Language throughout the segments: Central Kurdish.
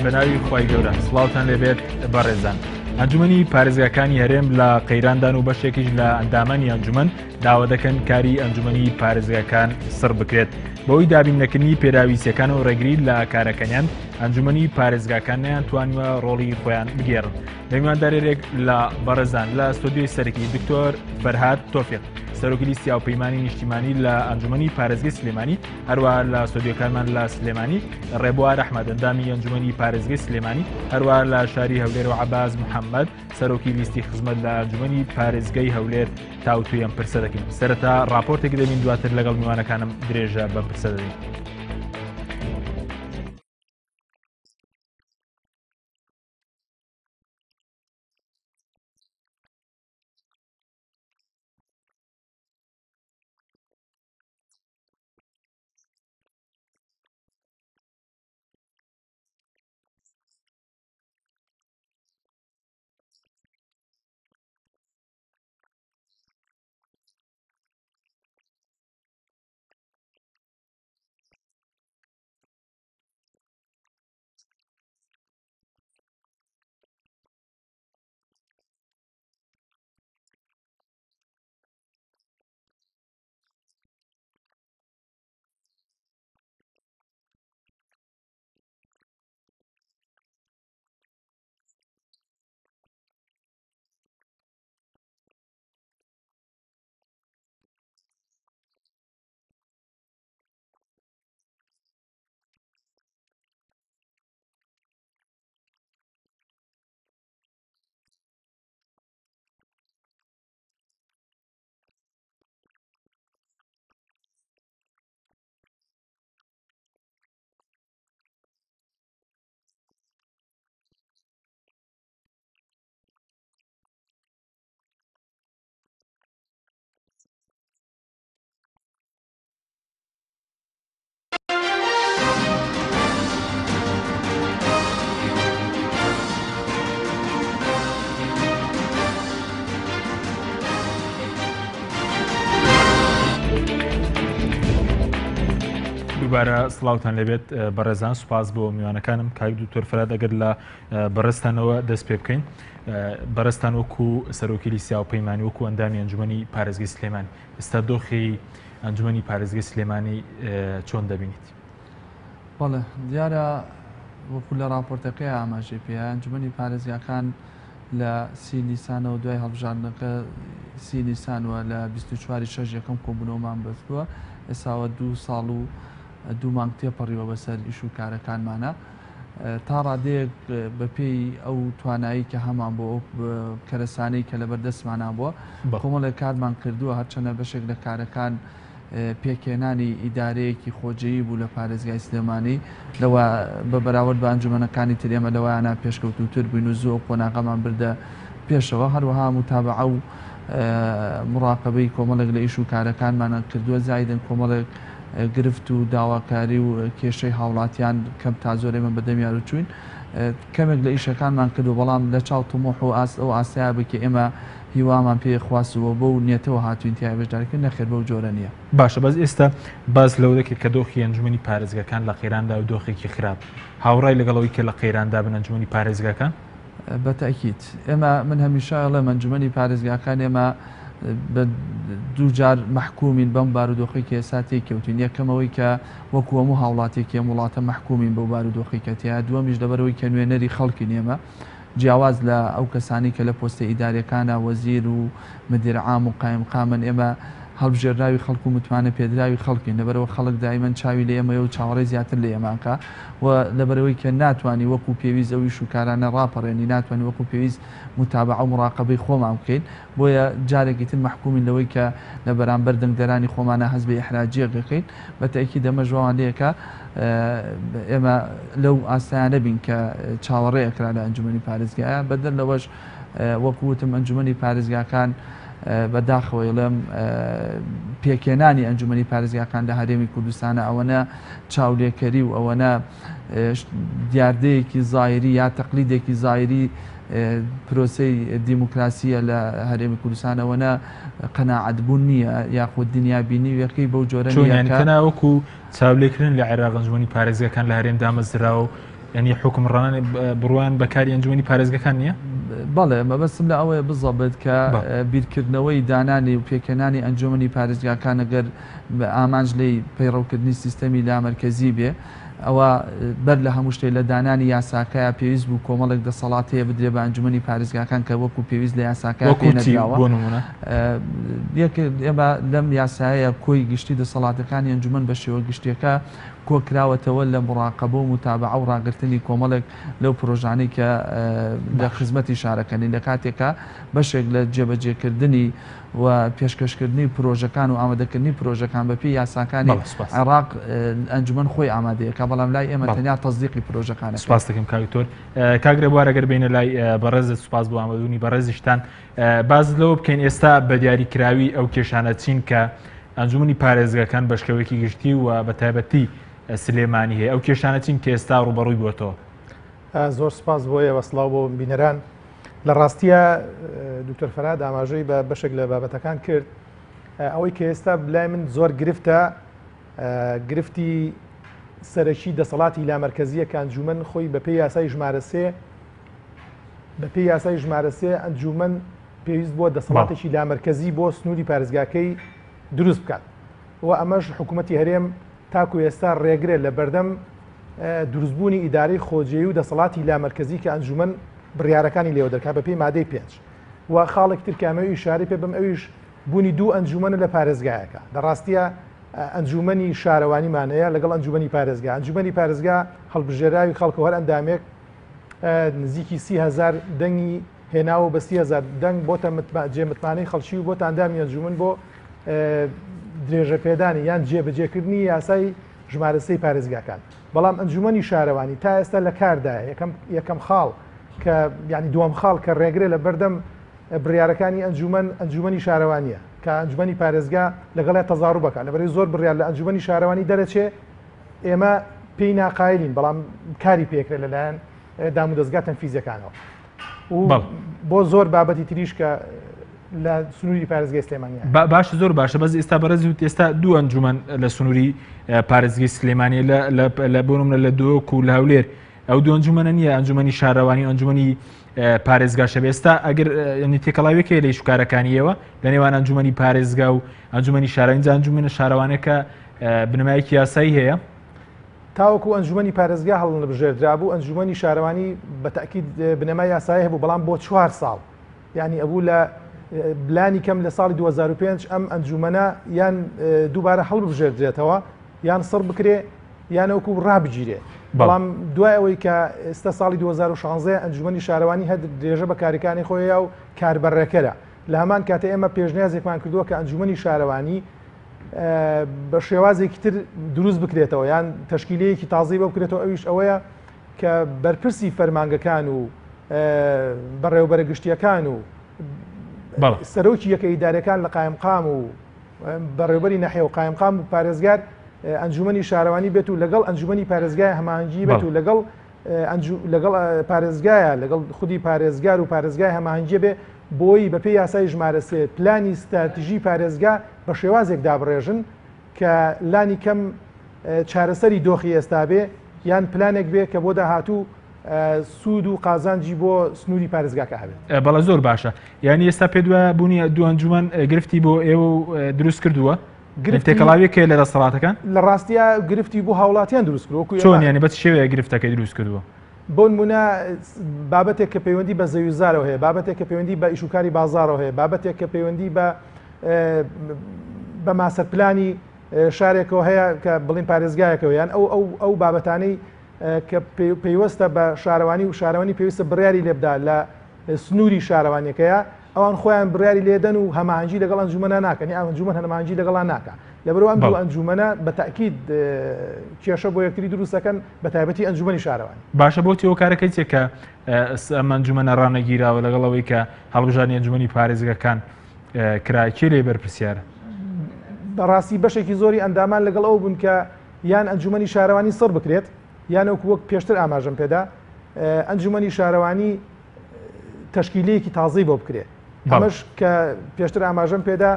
بەناوی خی گەورە سڵاوتان لێبێت بەڕێزان. ئەنجومەنی پارێزگاکانی هەرێم لە قەیراندان و بەشێکیش لە ئەندامانی ئەنجومەن داوا دەکەن کاری ئەنجومەنی پارێزگاکان سڕ بکرێت بەوەی دابینەکردنی پێراویستەکان و ڕێگری لە کارەکەنیان. ئەنجومەنی پارێزگاکانیان توانیوە ڕۆڵی خۆیان بگێڕن. دەمیواندارێک لە بەڕێزان لە ستۆدیۆی سەرەکی دکتۆر فەرهاد تۆفیق سەرۆکی لیستی هاوپەیمانی نیشتیمانی لە ئەنجومەنی پارێزگای سلێمانی، هەروە لە ستۆدیۆکانمان لە سلێمانی ڕێبوار ئەحمەد ئەندامی ئەنجومەنی پارێزگای سلێمانی، هەروە لە شاری هەولێر و عەباس محەممەد سەرۆکی لیستی خزمەت لە ئەنجومەنی پارێزگای هەولێر تاوتوی ئەم پرسە دەکەین. سەرەتا راپۆرتێک دەبین، دواتر لەگەڵ میوانەکانم درێژە بە پرسە دەدەین. دووبارە سڵاوتان لەبێت بەڕێزان، سوپاس بۆ میوانەکانم. کاک دوکتۆر فەرهاد ئەگەر لە بەڕێستانەوە دەست پێ بکەین، بەڕێستان وەکو سەرۆکی لیستی هاوپەیمانی وەکو ئەندامی ئەنجومەنی پارێزگای سلێمانی، ئێستا دۆخی ئەنجومەنی پارێزگای سلێمانی چۆن دەبینیت؟ بەڵێ دیارە وەکو لە راپۆرتەکەی ئاماژەی پێ ئەنجومەنی پارێزگاکان لە 30 نیسانەوە دوای هەڵبژاردنەکە 30 نیسانوە لە 24 شەژ یەکەم کۆبوونەوەمان بەستووە. ئێساوە 2 ساڵ و 2 مانگ تێپەڕیوە بەسەر ئیش و کارەکانمانە تا ڕادەیەک بە پێی ئەو توانایی کە هەمان بۆ ئەو کەرەسانەی کە لە بەردەستمانان بووە کۆمەڵێک کارمان کردووە. هەرچەنە بەشێک لە کارەکان پێکێنانی ئیدارەیەکی خۆجەیی بوو لە پارێزگای سلێمانی، لەوە بە بەراورد بە ئەنجومەنەکانی تر ئێمە لەوەیانە پێشکەوتوتر بووین و زۆر قۆناغەمان بردە پێشەوە. هەروەها متابعە و مراقبەی کۆمەڵێک لە ئیش و کارەکانمانە کردووە. زایدن کۆمەڵێک گرفت و داواکاری و کێشەی هاوڵاتیان کەم تا زۆر ئێمە بەدەمیان چوین. کەمێک لە ئیشەکانمان کردو، بەڵام لە چاو تمۆح و ئەو ئاسیا بکە ئێمە هیوامان پێ خواستەوە بۆ و نێتەوە هاتوین تیای بەشدارکردن، نەخێر بەو جۆرە نییە. باشە، بەس ئێستا باز لەو دەکرێت کە دۆخی ئەنجومەنی پارێزگاکان لە قەیراندا و دۆخێکی خراپ، هاوڕای لەگەڵەوەی کە لە قەیراندا بن ئەنجومەنی پارێزگاکان؟ بەتەکیت ئێمە من هەمیشە ئەڵێم ئەنجومەنی پارێزگاکان ئێمە بە دوو جار محکومین بەم بارودۆخی کە ئێستا تێکەوتین. یەکەمەوەی کە وەکو هەموو هاوڵاتێکی وڵاتە محکومین بەو بارودۆخی کە تیا، دووەمیش لەبەرەوەی کە نوێنەری خەڵکی ئێمە جیاواز لە ئەو کەسانی کە لە پۆستە ئیدارەکانە وەزیر و مدیر عام و قایمقامن ئێمە هەڵبژێردراوی خەڵک و متمانە پێدراوی خەڵکین. لەبەرەوە خەڵک دایمەن چاوی لە ئێمە و چاوەڕێ زیاتر لە ئێمانکە و لەبەرەوەی کە ناتوانانی وەکو پێویست ئەوی شوکارانە ڕاپەڕێنی، ناتوانانی وەکو پێویست متابعە و مراقبەی خۆمان بکەین. بۆیە جارێکی تر محکومین لەوەی کە لە بەرامبەر دەنگدەرانی خۆمانە هەست بە ئیحراجیە بکەین. بەتەکید دەمە ژەوان لەیەکە ئێمە لەو ئاستایانە بین کە چاوەڕێیەکرا لە ئەنجومەنی پارێزگایە. بەدەر لەوەش وەکوتم ئەنجومەنی پارێزگاکان بەداخەوەی لەم پێکێنانی ئەنجومەنی پارێزگاکان لە هەرێمی کوردستانە ئەوەنە چاولێکەری و ئەوەنە دیاردەیەکی زایری یا تەقلیدێکی زایری پرۆسەی دیموکراسیە لە هەرێمی کوردستان ئەوەنە قەناعەتبوون نییە یاخود دنیابینی وەکەی بەو جۆرە وەکو چاولێکردن لە عێراق ئەنجومەنی پارێزگاکان لە هەرێم دامەزراوە ینی حکومڕانان بڕوان بەکاری ئەنجومەنی پارێزگەکان نییە؟ بەڵێ مەبەستم لە ئەوەیە بزەبێت کە بیرکردنەوەی دانانی و پێکەنانی ئەنجومەنی پارێزگاکان ئەگەر ئامانج لی پەیڕەوکردنی سیستەمی لامەرکەزی بێ ئەوە بەر لە هەموو شتێک لە دانانی یاساکایە پێویست بوو کۆمەڵێک دەسەڵات هەیە بدرێ بە ئەنجومەنی پارێزگاکان کە وەکو پێویست لە یاساکای پێنەدراوە. ئێمە لەم یاسایە کۆی گشتی دەسەڵاتەکانی ئەنجومەن بە شێوە گشتیەکە کۆکراوەتەوە لە مڕاقەبە و متابعە و ڕاگررتنی کۆمەڵێک لەو پرۆژانەی کە لە خزمەتی شارەکەنی لە کاتێکە بەشێک لە جێبەجێکردنی و پێشکەشکردنی پرۆژەکان و ئامادەکردنی پرۆژەکان بەپی یاساکانی عێراق ئەنجومەن خۆی ئامادەیەکە بەڵام لای ئێمە تەنیا تەزدیقی پرۆژەکانە. سپاس دەکەم کاکتۆر. کاگرێ بوارە گەر بینە لای بەڕێزت سوپاس بۆ ئامادەبوونی بەڕێزیشتان باز لەوە بکەین ئێستا بە دیاریکراوی ئەو کێشانە چین کە ئەنجومەنی پارێزگەکان بە شێوەیەکی گشتی و بە تایبەتی سلێمانی هەیە ئەو کێشانە چین کە ئێستا ڕوبەڕووی بۆتەوە. زۆر سپاس بۆیە وەسڵاو بۆ بینەران. لە ڕاستیە دکتۆر فەراد ئاماژەی بە بەشێک لە بابەتەکان کرد ئەوەی کە ئێستا بلای من زۆر گرفتە گرفتی سەرەکی دەسەڵاتی لامەرکەزیە کە ئەنجومەن خۆی بە پێی یاسای ژمارە سێ ئەنجومەن پێویست بۆ دەسەڵاتێکی لامەرکەزی بۆ سنووری پارێزگاکەی دروست بکات و ئەمەش حکوومەتی هەرێم تاکو ئێستا ڕێگرێت لە بەردەم دروستبوونی ئیدارەی خۆجێی و دەسەڵاتی لامەرکەزی کە ئەنجومەن بڕیارەکانی لێوە دەکات بە پێی مادەی 5 و خاڵێک ترکامەوی ئیشاری پێ بم ئەویش بوونی دوو ئەنجومەنە لە پارێزگایەکە. لە ڕاستیە ئەنجومەنی شارەوانیمانەیە لەگەڵ ئەنجومەنی پارێزگا. ئەنجومەنی پارێزگا هەڵبژێراوی خەڵکە هەر ئەندامێک نزیکی 30,000 دەنگی هێناوە بە 30,000 دەنگ بۆتە جێمتمانەی خەڵکی و بۆ ئەندامی ئەنجومەن بۆ درێژە پێدانی یان جێبەجێکردنی یاسای ژمارەسەی پارێزگاکان. بەڵام ئەنجومەنی شارەوانی تا ئێستا لە کاردایە یەکەم خاڵ کە ینی دووەم خاڵ کە ڕێگرێت لە بەردەم بڕیارەکانی ئەنجومەنی شارەوانیە کە ئەنجومەنی پارێزگا لەگەڵای تەزاڕوو بکات لەبەرەوەی زۆر بڕیار لە ئەنجومەنی شارەوانی دەرەچێ ئێمە پێی ناقایلین بەڵام کاری پێکرێت لەلایەن دام و دەستگا تەنفیزیەکانەوە و بۆ زۆر بابەتی تریش کە لە سنووری پارێزگای سلێمانیە. باش زۆر باشە بەس ئێستا بەڕێزی وت ئێستا دوو ئەنجومەن لە سنووری پارێزگای سلێمانیە لە بۆنمە لە دۆک و لە هەولێر ئەو دوو ئەنجومەنە نییە ئەنجومەنی شارەوانی ئەنجومەنی پارێزگاشە بێستا ئەگەر ینی تێکەڵاوێکە لە شوکارەکانیەوە لە نێوان ئەنجومەنی پارێزگا و ئەنجومەنی شارەوانی ئەنجومەنە شارەوانەکە بنەمایەکی یاسایی هەیە تاوەکو ئەنجومەنی پارێزگا هەڵ بژێردرا بوو ئەنجومەنی شارەوانی بە تاکید بنەمای یاسایی هەبوو بەڵام بۆ 4 ساڵ یعنی ئەبوو لە بلانی کەم لە ساڵی 2005 ئەم ئەنجومەنە یان دووبارە هەڵبژێردرێتەوە یان سڕ بکرێ یانەوەکو ڕابگیرێ. بەڵام دوای ئەوەی کە ئێستا ساڵی 2016 ئەنجومەنی شارەوانی هەر درێژە بە کاریەکانی خۆیە و کاربەرەکەرە. لە هەمان کاتە ئێمە پێشنیازێکمان کردووە کە ئەنجومەنی شارەوانی بە شێوازێکی تر دروست بکرێتەوە یان تەشکیلەیەکی تازی بە بکرێتەوە ئەویش ئەوەیە کە بەرپرسی فەرمانگەکان و بەڕێوەبەرە گشتیەکان و سەرۆکی یەکە ئیدارەکان لە قایمقام و بەڕێوەبەری ناحیە و قایمقام و پارێزگار ئەنجومەنی شارەوانی بێت و لەگەڵ ئەنجومەنی پارێزگای هەماهەنگی بێت و لەگەڵ پارێزگایە لەگەڵ خودی پارێزگار و پارێزگای هەماهەنگی بێ بۆی بەپێی یاسای ژمارە 3 پلانی استراتیژی پارێزگا بە شێوازێک دابڕێژن کە لانی کەم چارەسەری دۆخی ئێستا بێ یان پلانێک بێ کە بۆ داهاتوو سوود و قازانجی بۆ سنووری پارێزگاکە هەبێت. بەڵە زۆر باشە یعنی ئێستا پێ دووە بوونی دوو ئەنجومەن گرفتی بۆ ئێوە دروست کردووە تێکەڵاوێکە لە دەسەڵاتەکان لە ڕاستیە گرفتی بۆ هاوڵاتیان دروست کردووە چۆن یعنی بە شێوەیە گرفتەکەی دروست کردووە بۆ نمونە بابەتێک کە پەیوەندی بە زەویزارەوە هەیە بابەتێک کە پەیوەندی بە ئیشوکاری بازارەوە هەیە بابەتێک کە پەیوەندی بە ماسەرپلانی شارێکەوە هەیە کە بڵین پارێزگایەکەوە یان ئەو بابەتانەی کە پێیوەستە بە شارەوانی و شارەوانی پێویستە بڕیاری لێبدا لە سنووری شارەوانیەکەیە ئەوان خۆیان بڕیاری لێدەن و هەماهەنگی لەگەڵ ئەنجومەنە ناکەن ئەنجومەن هەماهەنگی لەگەڵان ناکە لەبەرەوە ئەم دوو ئەنجومەنە بە تاکید کێشە بۆ یەکتری دروستەکەن بە تایبەتی ئەنجومەنی شارەوانی. باشە بۆ تێوە کارەکەی چێ کە ئەم ئەنجومەنە ڕانەگیراوە لەگەڵەوەی کە هەڵبژاردننی ئەنجومەنی پارێزگەکان کرایکێ لێ بەرپرسیارە بەڕاستی بەشێکی زۆری ئەندامان لەگەڵ ئەو بوون کە یان ئەنجومەنی شارەوانی سڕ بکرێت یان وەک پێشتر ئاماژەم پێدا ئەنجومەنی شارەوانی تەشکیلەیەکی تازەی بۆ بکرێت ئەمەش کە پێشتر ئاماژەم پێدا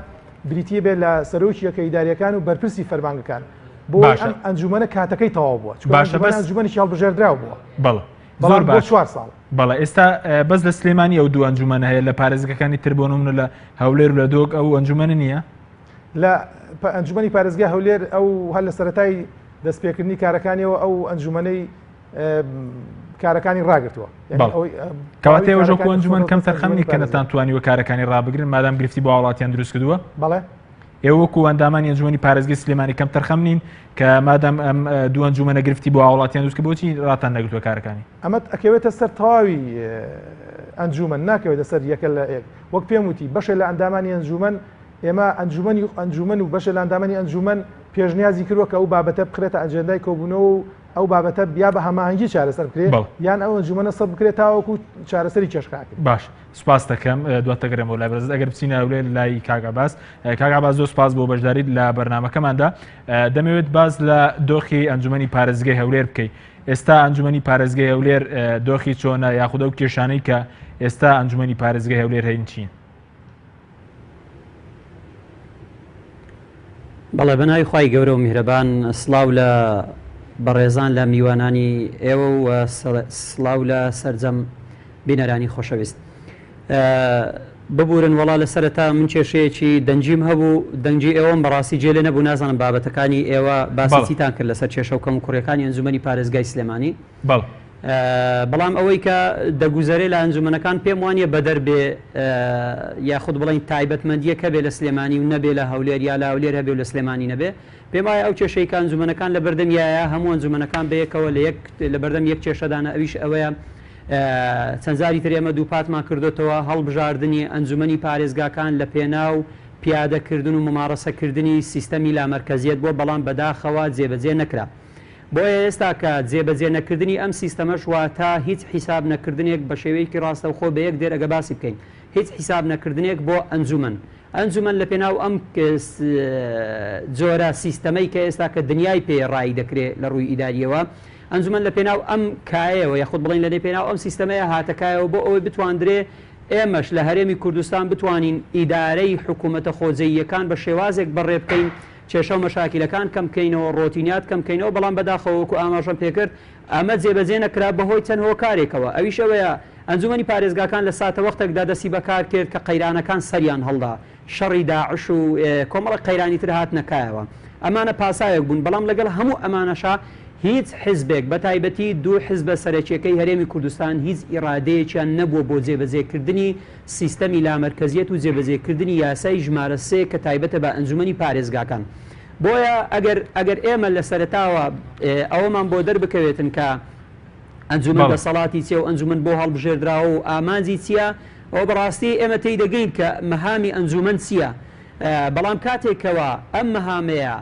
بریتیە بێت لە سەرۆکی یەکە ئیداریەکان و بەرپرسی فەرمانگەکان بۆ ئەنجومەنە کاتەکەی تەواو بووە ئەنجومەنی هەڵبژێردراو بووە بەڵێ زۆر بۆ 4 ساڵ بەڵێ ئێستا بەس لە سلێمانی ئەو دوو ئەنجومەنە هەیە لە پارێزگەکانی تر بۆ نمونە لە هەولێر و لە دۆک ئەو ئەنجومەنە نییە لە ئەنجومەنی پارێزگای هەولێر ئەو هەر لە سەرەتای دەستپێکردنی کارەکانیەوە ئەو ئەنجومەنەی کارەکانی ڕاگرتووە کەواتێ ئەوژۆکو ئەنجومەن کەم تەرخەمنی کە نەتانتوانیوە کارەکانی ڕابگرن مادام گرفتی بۆ وڵاتیان دروست کردووە بەڵێ ئێوە وەکو ئەندامانی ئەنجومەنی پارێزگای سلێمانی کەم تەرخەم نین کە مادام ئەم دوو ئەنجومەنە گرفتی بۆ وڵاتیان دروست بۆچی ڕاتان نەگرتووە کارەکانی ئەمە ئەکەوێتە سەر تەواوی ئەنجومەن ناکەوێتە سەر یەکە لە وەک پێم وتی بەشێ لە ئەندامانی ئەنجومەن ئێمە ئەنجومەن و بەشێ لە ئەندامانی ئەنجومەن پێشنیازی کردووە کە ئەو بابەتە بخرێتە ئەجەندای کۆبوونەوە و ئەو بابەتە بیا بە هەماهەنگی چارەسەر بکرێت یان ئەو ئەنجومەنە سەر بکرێت تاوەکو چارەسەری کێشخاکە باش سوپاس دەکەم دواتەگەرەمەوە لای بەرز ئەگەر بچینە هەولێر لای کاگاباز زۆر سوپاس بۆ بەشداریت لە بەرنامەکەماندا دەمەوێت باز لە دۆخی ئەنجومەنی پارێزگای هەولێر بکەیت ئێستا ئەنجومەنی پارێزگای هەولێر دۆخی چۆنە یاخود ئەو کێشانەی کە ئێستا ئەنجومەنی پارێزگای هەولێر هەین چین بەڵێ بەناوی خوای گەورە و میهرەبان سڵاو لە بەڕێزان لە میوانانی ئێوە و سڵاو لە سەرجەم بینەرانی خۆشەویست ببورن وەڵا لە سەرەتا من کێشەیەکی دەنجیم هەبوو دەنجی ئێوەم بەڕاستی جێلێ نەبوو نازانم بابەتەکانی ئێوە باسی چیتان کرد لەسەر کێشە و کەم کوڕیەکانی ئەنجومەنی پارێزگای سلێمانی بەڵام ئەوەی کە دەگوزارێ لە ئەنجومەنەکان پێم وانە بەدەر بێ یاخود بڵین تایبەتمەندیە کە بێ لە سلێمانی و نەبێ لە هەولێر یا لە هەولێر هەبێ و لە سلێمانی نەبێ پێم وایە ئەو کێشەی کە ئەنجومەنەکان لە بەردەم یایە هەموو ئەنجومەنەکان بەیەکەوە لە بەردەم یەک کێشەدانە ئەویش ئەوەیە چەندزاری تر ئێمە دوو پاتمان کردوتەوە هەڵبژاردننی ئەنجومەنی پارێزگاکان لە پێناو پیادەکردن و ممارەسەکردنی سیستەمی لامەرکەزیەت بۆ بەڵام بەداخەوە جێبەجێ نەکرا بۆیە ئێستا کە جێبەجێ نەکردنی ئەم سیستەمەش واتە هیچ حیساب نەکردنێک بە شێوەیەکی ڕاستەوخۆ بە یەک دێر ئەگە باسی بکەین هیچ حیساب نەکردنێک بۆ ئەنجومەن لە پێناو ئەم جۆرە سیستەمەی کە ئێستا کە دنیای پێ ڕای دەکرێت لە ڕووی ئیداریەوە ئەنجومەن لە پێناو ئەم کایەوە یاخود بڵین لە پێناو ئەم سیستەمەیە هاتەکایەوە بۆ ئەوەی بتواندرێ ئێمەش لە هەرێمی کوردستان بتوانین ئیدارەی حکوومەتە خۆجەییەکان بە شێوازێک بەڕێ بکەین کێشە و مەشاکلەکان کەم بکەینەوە ڕۆتینات کەم بکەینەوە بەڵام بەداخەوەکو ئاماژەم پێکرد ئەمە جێبەجێ نەکرا بەهۆی چەند هۆکارێکەوە ئەویش ئەوەیە ئەنجومەنی پارێزگاکان لە ساتە وەختێکدا دەستی بەکار کرد کە قەیرانەکان سەریان هەڵدا شەڕی داعش و کۆمەڵە قەیرانی تر هات نەکایەوە ئەمانە پاسایەک بوون بەڵام لەگەڵ هەموو ئەمانەشا هیچ حزبێک بە تایبەتی دوو حزبە سەرەکیەکەی هەرێمی کوردستان هیچ ئیرادەیەکیان نەبووە بۆ جێبەجێکردنی سیستەمی لامەرکەزیەت و جێبەجێکردنی یاسای ژمارە 3 کە تایبەتە بە ئەنجومەنی پارێزگاکان بۆیە ئەگەر ئێمە لە سەرەتاوە ئەوەمان بۆ دەربکەوێتن کە ئەنجومەن دەسەڵاتی چیە و ئەنجومەن بۆ هەڵبژێردراوە و ئامانجی چییە ئەوە بەڕاستی ئێمە تێی دەگەین کە مەهامی ئەنجومەن چییە بەڵام کاتێکەوە ئەم مەهامەیە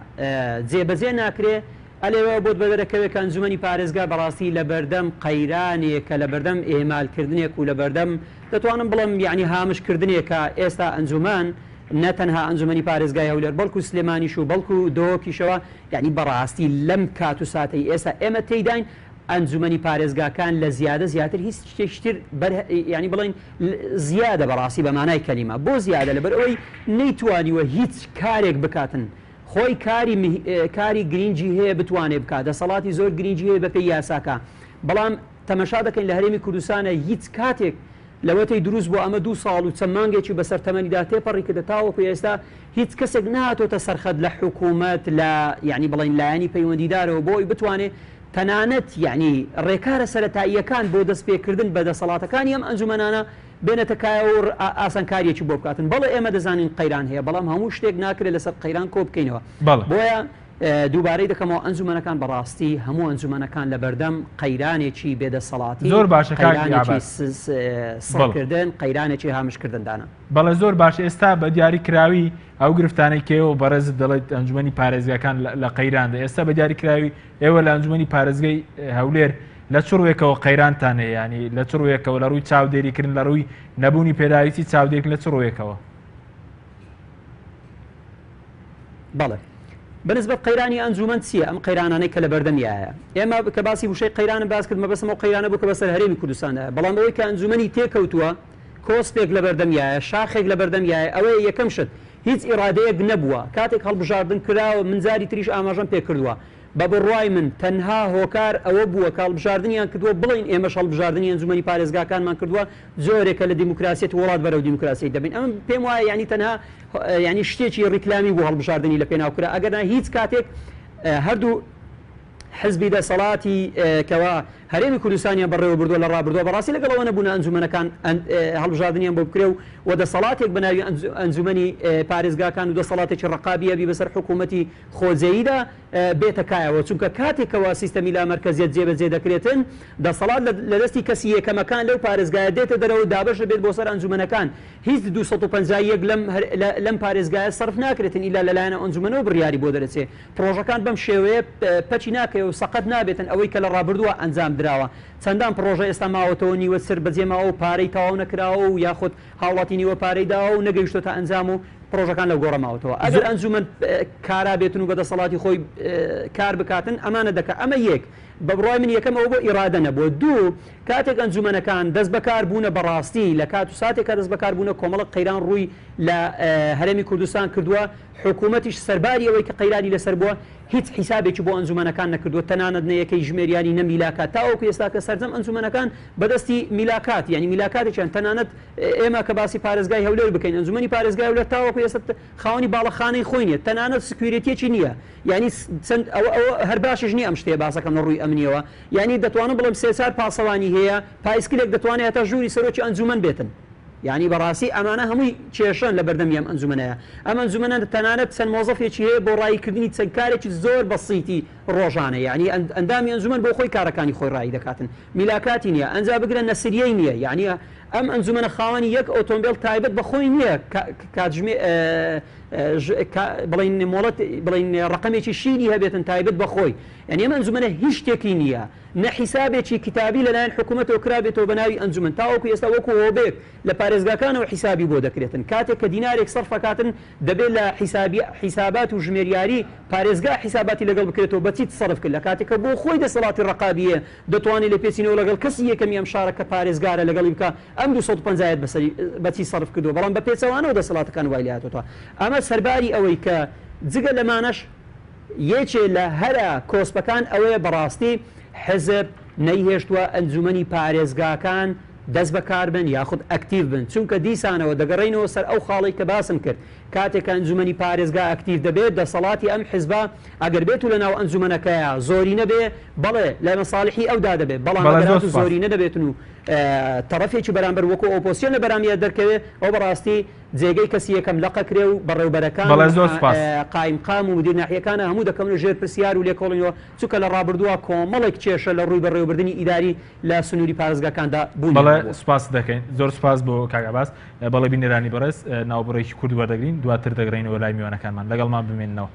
جێبەجێ ناکرێ ئەلێوە بۆت بەدەرەکەوێت کە ئەنجومەنی پارێزگا بەڕاستی لە بەردەم قەیرانێک کە لە بەردەم ئێمالکردنێک و لە بەردەم دەتوانم بڵم یعنی هامشکردنێکە ئێستا ئەنجومەن نەتەنها ئەنجومەنی پارێزگای هەولێر بەڵکو سلێمانیش و بەڵکو دۆکیشەوە یعنی بەڕاستی لەم کات و ساتەی ئێستا ئێمە تێیداین ئەنجومەنی پارێزگاکان لە زیادە هیچ شتێکتر ینی بڵین زیادە بەڕاستی بە مانای کەلیمە بۆ زیادە لەبەر ئەوەی نەیتوانیوە هیچ کارێک بکاتن خۆی کاری گرنگی هەیە بتوانێت بکات دەسەڵاتی زۆر گرنگی هەیە بەپێی یاساکە بەڵام تەمەشا دەکەین لە هەرێمی کوردستانە هیچ کاتێک لەوەتەی دروست بۆ ئەمە 2 ساڵ و چەند مانگێکی بەسەر تەمەنیدا تێپەڕی کردە تاوەکو ئێستا هیچ کەسێک نهاتۆتە سەرخەت لە حکوومەت لە یعنی بڵین لایەنی پەیوەندیدارەوە بۆی بتوانێت تەنانەت یعنی ڕێکارە سەرەتاییەکان بۆ دەستپێکردن بە دەسەڵاتەکانی ئەم ئەنجومەنانە بێنێتەکایە و ئاسانکاریەکی بۆ بکاتن بەڵێ ئێمە دەزانین قەیران هەیە بەڵام هەموو شتێک ناکرێت لەسەر قەیران کۆ بکەینەوە بۆیە دووبارەی دەکەمەوە ئەنجومەنەکان بەڕاستی هەموو ئەنجومەنەکان لە بەردەم قەیرانێکی بێدەسەڵاتی زۆر باشە سڵکردن قەیرانێکی هامشکردندانە بەڵێ زۆر باش ئێستا بە دیاریکراوی ئەو گرفتانەی کێوە بەڕێز دەڵێت ئەنجومەنی پارێزگاکان لە قەیراندا ئێستا بە دیاریکراوی ئێوە لە ئەنجومەنی پارێزگای هەولێر لە چڕوێکەوە قەیرانتان هەیە ینی لە چڕوێکەوە لە ڕووی چاودێریکردن لە ڕووی نەبوونی پێداویستی چاودێک لە چڕوێکەوە بەڵێ بەنسبەت قەیرانی ئەنجومەن چییە ئەم قەیرانانەی کە لە بەردەمیایە ئێمە کە باسی وشەی قەیرانە باس کرد مەبەستمەوە قەیرانە بوو کە بەسەر هەرێمی کوردستانە بەڵام ئەوەی کە ئەنجومەنی تێکەوتووە کۆستێک لە بەردەمیایە شاخێک لە بەردەمیایە ئەوەیە یەکەم شت هیچ ئیرادەیەک نەبووە کاتێک هەڵبژاردن کراوە منزاری تریش ئاماژەم پێ کردووە بە بڕوای من تەنها هۆکار ئەوە بووە کاڵبژاردنیان کردووە بڵین ئێمە هەڵبژاردننی ئەنجومەنی پارێزگاکانمان کردووە زۆرێکە لە دیموکراسیەت وڵات بەرەو دیموکراسی دەبین ئەم پێم وایە ینی تەنها ینی شتێکی ڕیکلامی بوو هەڵبژاردننی لە پێناوکرا ئەگەرنا هیچ کاتێک هەردوو حزبی دەسەڵاتی کەوا هەرێمی کوردستانیان بەڕێوە بردووە لە ڕابردووە بەڕاستی لەگەڵەوە نەبوون ئەنجومەنەکان هەڵبژاردنیان بۆ بکرێ و دەسەڵاتێک بەناوی ئەنجومەنی پارێزگاکان و دەسەڵاتێکی ڕقابیەبی بەسەر حکوومەتی خۆجەییدا بێتە کایەوە چونکە کاتێکەوە سیستەمی لا مەرکەزیەت جێبەجێ دەکرێتن دەسەڵات لە دەستی کەسی یەکەمەکان لەو پارێزگایە دێتە دەرەوە دابەش دەبێت بۆ سەر ئەنجومەنەکان هیچ 251 لەم پارێزگایە سەرف ناکرێتن ئیلا لەلایەنە ئەنجومەنەوە بڕیاری بۆ دەرەچێت پرۆژەکان بەم شێوەیە پەچی ناکەوێت و سەقەت نابێتن ئەوەی کە لە ڕابردووە ئەنجام دراوە چەندان پرۆژە ئێستا ماوەتەوە نیوە سەر بەجێماوە و پارەی تەواو نەکراوە و یاخود هاوڵاتی نیوە پارەی داوە و نەگەیشتۆتە ئەنجام و پرۆژەکان لە گۆڕەماوەتەوە ئەگەر ئەنجومەن کارا بێتن و بەدەسەڵاتی خۆی کار بکاتن ئەمانە دەکە ئەمە یەک بە بڕای من یەکەمەوە بۆ ئیرادە نەبووە دوو کاتێک ئەنجومەنەکان دەست بەکار بوونە بەڕاستی لە کات و ساتێکە دەست بەکار بوونە کۆمەڵک قەیران ڕووی لە هەرێمی کوردستان کردووە حکوومەتیش سەرباری ئەوەی کە قەیرانی لەسەر بووە هیچ حیسابێکی بۆ ئەنجومەنەکان نەکردووە تەنانەت نەیەکەی ژمێریانی نەمیلاکات تاوەکو ئێستا کە سەرجەم ئەنجومەنەکان بەدەستی میلاکات یعنی میلاکاتێکیان تەنانەت ئێمە کە باسی پارێزگای هەولێر بکەین ئەنجومەنی پارێزگای هەولێر تاوەکو ئێستا خاوەنی باڵەخانەی خۆی نیە تەنانەت سکیوریتیەکی نییە یعنی ئەوە هەر باشش نییە ئەم شتەیە باسەکەم لە ڕووی ئەمنیەوە یعنی دەتوانم بڵم سێسار پاسەوانی هەیە پایسکلێک دەتوانێت هەتا ژووری سەرۆکی ئەنجومەن بێتن یعنی بەڕاستی ئەمانە هەمووی کێشن لە بەردەمی ئەم ئەنجومەنەیە ئەم ئەنجومەنە تەنانەت چەند مۆزەفێکی هەیە بۆ ڕایکردنی چەند کارێکی زۆر بەسیتی ڕۆژانە یعنی ئەندامی ئەنجومەن بۆ خۆی کارەکانی خۆی ڕایی دەکاتن میلاکاتی نییە ئەنجا بگرە نەسریەی نییە یعنی ئەم ئەنجومەنە خاوەنی یەک ئۆتۆمبیل تایبەت بەخۆی نییە کاتژمێ بڵین مۆڵەت بڵین ڕقمێکی شیری هەبێتن تایبەت بەخۆی یعنی ئەم ئەنجومەنە هیچ شتێکی نییە نە حیسابێکی کتابی لەلایەن حکوومەتەوە کرابێتەوە بەناوی ئەنجومەن تاوەکو ئێستا وەکو هۆبێک لە پارێزگاکانەوە حیسابی بۆ دەکرێتن کاتێک کە دینارێک سەرفەکاتن دەبێت لە حیسابات و ژمێریاری پارێزگا حیساباتی لەگەڵ بکرێتەوە بەچیت سەرف کرد لە کاتێککە بۆ خۆی دەسەڵاتی ڕقابیە دەتوانێت لە پێچینەوە لەگەڵ کەسی یەکەمی ئەم شارە کە پارێزگارە لەگەڵی بکە ئەم 250 بەچی سەرف کردو بەڵام بە پێچەوانەوە دەسەڵاتەکان وای لاتەوە ئەمە سەرباری ئەوەی کە جگە لەمانەش یەکێ لە هەرە کۆسپەکان ئەوەیە بەڕاستی حزب نەیهێشتووە ئەنجومەنی پارێزگاکان دەست بەکار بن یاخود ئەکتیڤ بن چونکە دیسانەوە دەگەڕێنەوە سەر ئەو خاڵی کە باسم کرد کاتێک ئەنجومەنی پارێزگا ئەکتیڤ دەبێت دەسەڵاتی ئەم حزبە ئەگەر بێت و لەناو ئەنجومەنەکەیە زۆری نەبێ بەڵێ لە مەساڵحی ئەودا دەبێت بەڵام زۆری نەدەبێتن و تەڕەفێکی بەرامبەر وەکو ئۆپۆسیۆن لە بەرامیە دەرکەوێت ئەو بەڕاستی جێگەی کەسی یەکەم لەقەکرێ و بەڕێوبەرەکان قایمقام و مدیر ناحیەکانە هەموو دەکەون ژێر پرسیار و لێکۆڵینەوە چونکە لە ڕابردووە کۆمەڵێک کێشە لە ڕووی بەڕێوەبردننی ئیداری لە سنووری پارێزگاکاندا بوون بەڵێ سوپاس دەکەین زۆر سوپاس بۆ کاگاباس بەڵێ بینەرانی بەڕێز ناوبڕێکی کورد وەردەگرین دواتر دەگرینەوە لای میوانەکانمان لەگەڵمان بمێننەوە.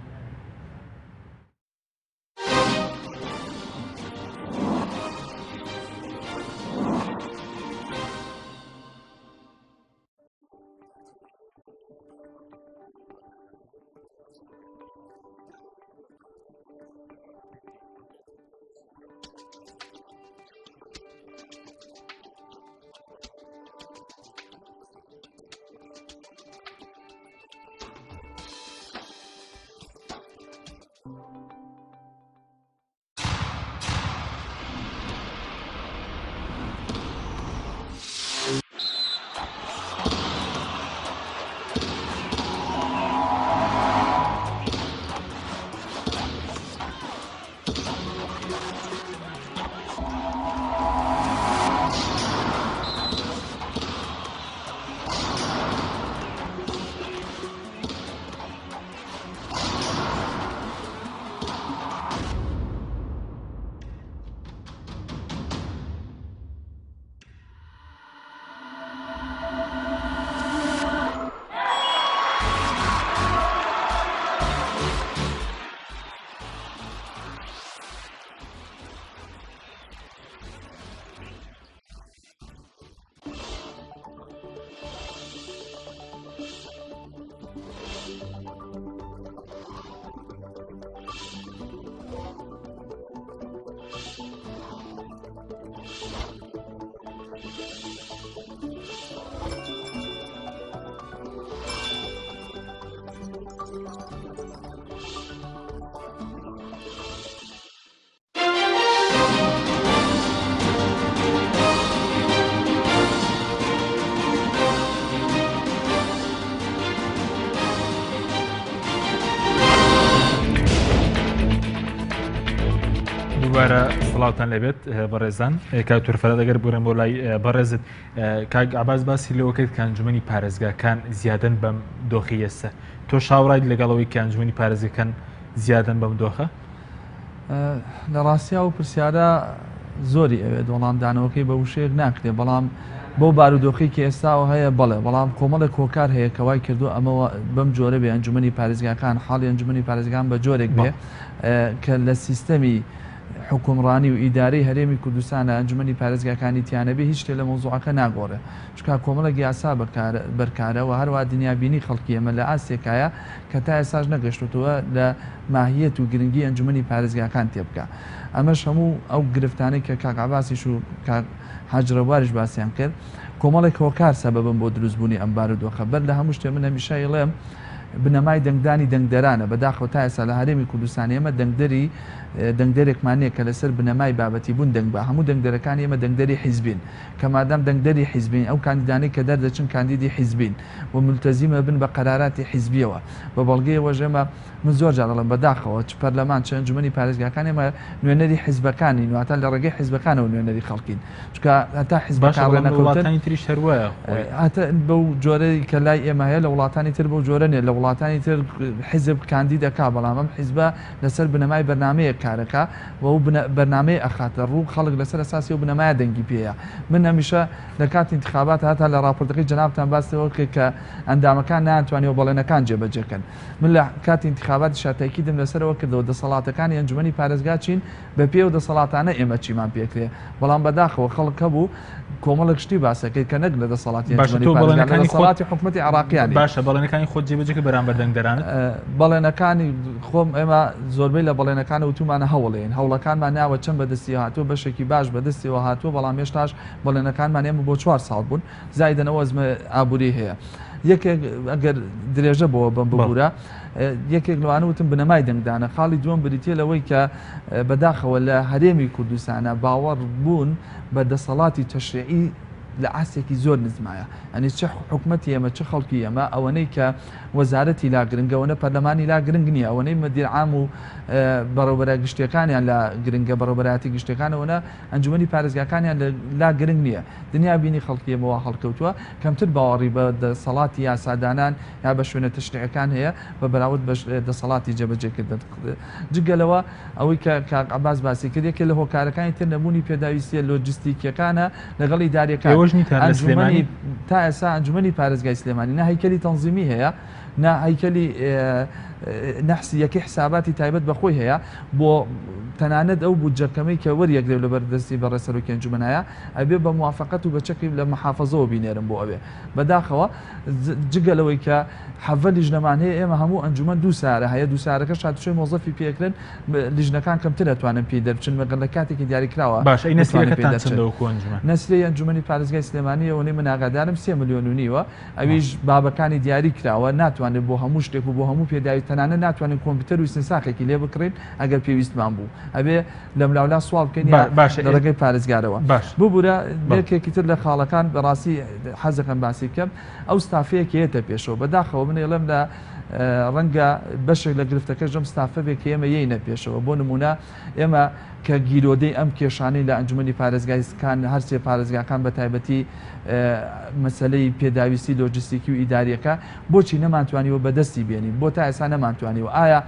دووبارە سڵاوتان لەبێت بەڕێزان کاتورفەرە دەگەر بگەڕێم بۆ لای بەڕێزت کاک عەباس باسی لەوەکەیت کە ئەنجومەنی پارێزگاکان زیادەن بەم دۆخی ئێستا تۆ شاوڕایت لەگەڵەوەی کە ئەنجومەنی پارێزگاکان زیادەن بەم دۆخە؟ لە ڕاستیا و پرسیارە زۆری ئەوێت وەڵامدانەوەکەی بە وشەیەک ناکرێت بەڵام بۆ بارودۆخی کە ئێستاوە هەیە بەڵێ بەڵام کۆمەڵێک کۆکار هەیە کەوای کردو ئەمەوە بەم جۆرە بێ ئەنجومەنی پارێزگاکان حاڵی ئەنجومەنی پارێزگاکان بە جۆرێک بێ کە لە سیستەمی حکومڕانی و ئیدارەی هەرێمی کوردستانە ئەنجومەنی پارێزگاکانی تیانەبێ هیچ شتێ لە مۆزوعەکە ناگۆڕێ چکە کۆمەڵێک یاسا بەرکارەوە هەروە دنیابینی خەڵکی ئەمە لە ئاسێکایە کە تا ئێساش نەگەشتوتەوە لە ماهیەت و گرنگی ئەنجومەنی پارێزگاکان تێبکە ئەمەش هەموو ئەو گرفتانەی کە کاک عەباسیش و کاک حاجرەواریش باسییان کرد کۆمەڵێک هۆکار سەبەبم بۆ دروستبوونی ئەم بارودۆخە بەر لە هەموو شتێ من هەمیشە ئێڵێم بنەمای دەنگدانی دەنگدەرانە بەداخەوە تا ئێستا لە هەرێمی کوردستانی ئێمە دەنگدەرێکمانەیە کە لەسەر بنەمای بابەتی بوون دەنگ بە هەموو دەنگدەرەکانی ئێمە دەنگدەری حیزبین کە مادام دەنگدەری حیزبین ئەو کاندیدانەی کە دەردەچن کاندیدی حیزبین و ملتەزیمە بن بە قەراراتی حیزبیەوە بە بەڵگەیەوە ژێمە من زۆر جار دەڵێم بەداخەوە چ پەرلەمان چ ئەنجومەنی پارێزگاکان ئێمە نوێنەری حیزبەکانی واتە لە ڕێگەی حیزبەکانەوە نوێنەری خەڵکین چکە هەتا حیزبەکان وڵاتانی تریش هەروایە هاتە بەو جۆرەی کە لای ئێمە هەیە لە وڵاتانی تر بەو جۆرە نێ لە وڵاتانی تر حیزب کاندیدەکا بەڵام ئەم حیزبە لەسەر بنەمای بەرنامەیە کارەکە و ئەو بەرنامەی ئەخاتە ڕوو خەڵک لەسەر ئەساسی و بنەمایە دەنگی پێەیە من هەمیشە لە کاتی انتخابات هاتا لە راپۆرتەکەی جەنابتان باسەوە کە ئەندامەکان ناتوانێت بەڵێنەکان جێبەجێکەن من لە کاتی انتخابات شاتایکی دەم لەسەرەوە کردەوە دەسەڵاتەکانی ئەنجومەنی پارێزگا چین بە پێ و دەسەڵاتانە ئێمە چیمان پێکرێ بەڵام بەداخەوە خەڵک هەبوو کۆمەڵک شتی باسەکەی کە نەک لە دەسەڵاتی دەسەڵاتی حکوومەتی عراقیانی باشە بەڵێنەکانی خۆت جێبەجێکە بەرامبەر دەنگدەرانە بەڵێنەکانی خۆم ئێمە زۆربەی لە بەڵێنەکانە وتومانە هەوڵێن هەوڵەکانمان ناوە چەند بەدەستی هاتووە بەشێکی باش بەدەستیەوە هاتووە بەڵام هێشتاش بەڵێنەکانمان ئێمە بۆ 4 ساڵ بوون زایدەنەوە ئەزمە ئابووری هەیە یەکێک ئەگەر درێژە بۆەوە بم ببوورە یەکێک لەوانە وتم بنەمای دەنگدانە خاڵی دووەم بریتە لەوەی کە بەداخەوە لە هەرێمی کوردستانە باوەڕ بوون بە دەسەڵاتی تەشریعی لە ئاسێکی زۆر نزمایە ئەنی چه حکوومەتی ئێمە چه خەڵکی ئێمە ئەوەنەی کە وەزارەتی لا گرنگەوەنە پەرلەمانی لا گرنگ نییە ئەوەنەی مەدیر عام و بەڕێوەبەرە گشتەکانیان لە گرنگە بەڕێوەبەراتی گشتەکانەوەنە ئەنجومەنی پارێزگاکانیان لا گرنگ نییە دنیا بینی خەڵکی ئێمەوە هەڵکەوتووە کەمتر باوەڕی بە دەسەڵاتی یاسادانان یا بە شوێنە تشریعەکان هەیە بە بەراورد بە دەسەڵاتی جێبەجێکردن جگەلەوە ئەوەی کە کاک عەباس باسی کرد یەکێک لە هۆکارەکانی تر نەبوونی پێداویستیە لۆجستیکیەکانە لەگەڵ ئیداریەکان تا ئێستا ئەنجومەنی پارێزگای سلێمانی نە هەیکەلی تەنزیمی هەیە نا هەیکەلی نەحسیەکەی حساباتی تایبەت بەخۆی هەیە بۆ تەنانەت ئەو بودجەکەمەی کە وەریەکرێت لە بەردەستی بەڕێسەرۆکی ئەنجومەنایە ئەبێ بە موافقەت و بەچەکی لە محافەزەوە بینێرم بۆ ئەوێ بەداخەوە جگەلەوەی کە حەڤە لیژنەمان هەیە ئێمە هەموو ئەنجومەن دوو سارە هەیە دوو سارەکە شاتوشەی مۆزەفی پێکرن لیژنەکان کەمتر دەتوانن پێی دەربچن مەگەر لە کاتێکی دیاریکراوە نەسلەی ئەنجومەنی پارێزگای سلێمانی ئەوەی من ئاگادارم 3 ملیۆن و نیوە ئەویش بابەکانی دیاری کراوە ناتوانێت بۆ هەموو شتێک و بۆ هەموو پێداوی تەنانە ناتوانین کۆمپیوتەر و سنساقێکی لێ بکڕین ئەگەر پێویستمان بوو ئەبێ لەم لاولا سوال بکەین لە ڕێگەی پارێزگارەوە ببوورە یەکێکی تر لە خاڵەکان بەڕاستی حەزەکەم باسی بکەم ئەو ستافەیەکی هێتە پێشەوە بەداخەوە من ئێڵێم لە ڕەنگە بەشێک لە گرفتەکە ژەم ستافەبێک کە ئێمە یەینە پێشەوە بۆ نمونە ئێمە کە گیرۆدەی ئەم کێشانەی لە ئەنجومەنی پارێزگایکان هەرسێ پارێزگاکان بە تایبەتی مەسلەی پێداویستی لۆجستیکی و ئیداریەکە بۆچی نەمانتوانیوە بەدەستی بێنین بۆ تا ئێستا نەمانتوانیوە ئایا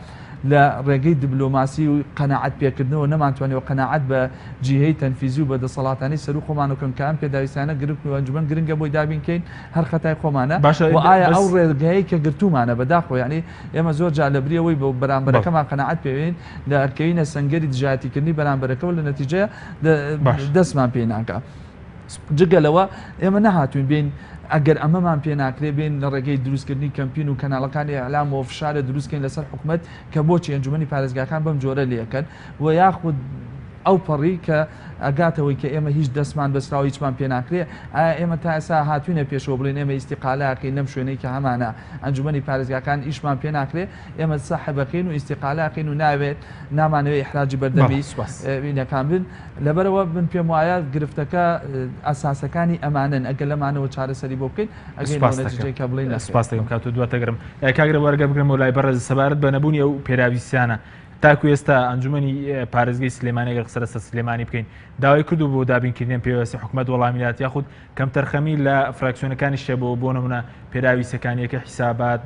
لە ڕێگەی دیبلۆماسی و قەناعەت پێکردنەوە نەمانتوانیەوە قەناعەت بە جیهەی تەنفیزی و بە دەسەڵاتانی سەر و خۆمانەکەن کە ئەم پێداویستانە گرنگ و ئەنجومەن گرنگە بۆی دابینکەین هەر خەتای خۆمانە و ئایا ئەو ڕێگەیە کە گرتومانە بەداخۆ یعنی ئێمە زۆر جا لەبریەوەی بە بەرامبەرەکەمان قەناعەت پێوین لە ئەرکەوینە سەنگەری دژایەتیکردنی بەرامبەرەکەەوە لە نەتیجەیە دەستمان پێ ناکە جگەلەوە ئێمە نەهاتوین بین ئەگەر ئەمەمان پێ ناکرێ بین لە ڕێگەی دروستکردنی کەمپین و کەناڵەکانی ئەعلام و فشارە دروستکەین لەسەر حکوومەت کە بۆچی ئەنجومەنی پارێزگاکان بەم جۆرە لێکەن و یاخود ئەو پەڕی کە ئەگاتەوەی کە ئێمە هیچ دەستمان بەسراوە هیچمان پێ ناکرێ ئایا ئێمە تا ئێستا هاتوینە پێشەوە بڵێن ئێمە ئیستیقالەکەین لەم شوێنەی کە هەمانە ئەنجومەنی پارێزگاکان ئیشمان پێ ناکرێ ئێمە ساحبەکەین و ئیستیقالەکەین و ناوێت نامانەوەی ئیحراجی بەردەمی بینەکان بن لەبەرەوە بن پێم وایە گرفتەکە ئەساسەکانی ئەمانن ئەگەر لەمانەوە چارەسەری بۆ بکەین ئەگەیکە بڵین سپاس دەکەم کاتۆ دواتەگەرم کاگرە وەرگە بگرم و لای بەڕێز سەبارەت بە نەبوونی ئەو پێراویستیانە تاکو ئێستا ئەنجومەنی پارێزگای سلێمانیەگە قسە لەسەر سلێمانی بکەین داوای کردو بۆ دابینکردنیان پێوەستی حکوومەت وەڵامیات یاخود کەم تەرخەمی لە فراکسیۆنەکانی شەبەوە بۆ نمونە پێداویستەکانیەکە حیسابات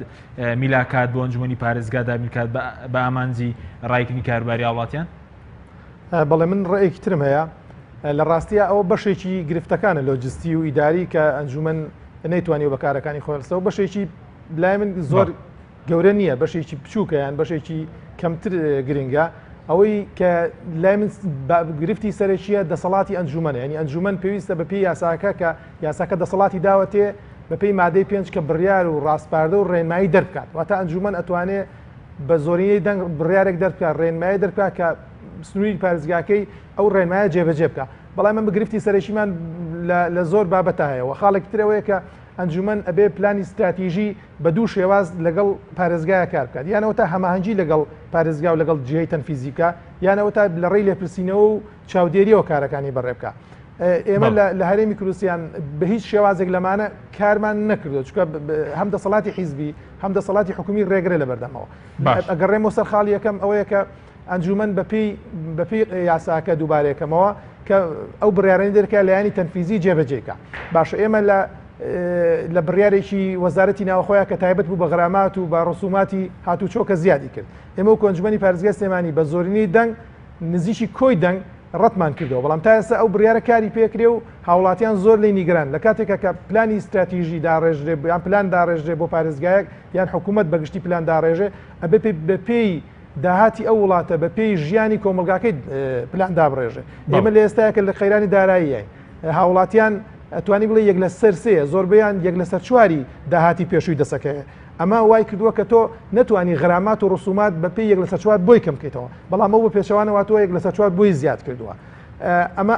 میلاکات بۆ ئەنجومەنی پارێزگا دابینکات بە ئامانجی ڕایکردنی کاروباری وڵاتیان؟ بەڵێ من ڕێیەکی ترم هەیە لە ڕاستیە ئەوە بەشێکی گرفتەکانە لۆجستی و ئیداری کە ئەنجومەن نەیتوانی بە کارەکانی خۆلسەوە بەشێکی لای من زۆر گەورە نییە بەشێکی بچووکە یان بەشێکی کەمتر گرنگە ئەوەی کە لای من گرفتی سەرێکیە دەسەڵاتی ئەنجومەنە ینی ئەنجومەن پێویستە بە پێی یاساکە کە یاساکە دەسەڵاتی داوەتێ بە پێی مادەی 5 کە بڕیار و ڕاستپاردە و ڕێنمایی دەربکات واتە ئەنجومەن ئەتوانێت بە زۆرینەی دەنگ بڕیارێک دەربکات ڕێنمایی دەربکات کە سنووری پارێزگاکەی ئەو ڕێنمایە جێبەجێ بکات بەڵام من بگرفتی سەرێکیمان لە زۆر بابەتە هەیەەوە خاڵێکی ترەوەیە کە ئەنجومەن ئەبێ پلانی استراتیژی بە دوو شێواز لەگەڵ پارێزگایە کار بکات یانەوە تا هەماهەنگی لەگەڵ پارێزگا و لەگەڵ جێی تەنفیزیکە یانەوە تا لە ڕێی لێپرسینەوە و چاودێریەوە کارەکانی بەڕێ بکات ئێمە لە هەرێمی کوردستان بە هیچ شێوازێک لەمانە کارمان نەکردو چکە هەم دەسەڵاتی حیزبی هەم دەسەڵاتی حکومی ڕێگرێ لە بەردەمەوە ئەگەڕێمەوە سەر خاڵی یەکەم ئەوەیە کە ئەنجومەن بەپی یاساکە دووبارێکەمەوە کە ئەو بڕیارانی دەرکە لایانی تەنفیزی جێبەجێکە باشە ئێمە لە بڕیارێکی وەزارەتی ناوخۆیە کە تایبەت بوو بە غرامات و بە ڕسوماتی هاتوچۆکە زیادی کرد ئێمە و ئەنجومەنی پارێزگای سلێمانی بە زۆرینەی دەنگ نزیکی کۆی دەنگ ڕەتمان کردەوە بەڵام تا ئێستا ئەو بڕیارە کاری پێکرێ و هاوڵاتیان زۆر لی نیگران لە کاتێکە کە پلانی استراتیژی داڕێژرێ یان پلان داڕێژرێ بۆ پارێزگایەک یان حکوومەت بەگشتی پلان داڕێژێ ئەبێ بە پێی داهاتی ئەو وڵاتە بە پێی ژیانی کۆمەلگاکەی پلان دابڕێژێ ئێمە لە ئێستاکە لە خەیرانی داراییە هاوڵاتیان ئەتوانی بڵێ یەک لە سەر سێ زۆربیان یەک لە سەر چواری داهاتی پێشووی دەسەکەیە ئەمە وای کردووە کە تۆ نتوانی غرامات و ڕسومات بە پێی یەک لە سەر چوار بۆی کەم بکەیتەوە بەڵام ئەو بە پێشەوانەوە تۆ یەک لە سەر چوار بۆی زیاد کردووە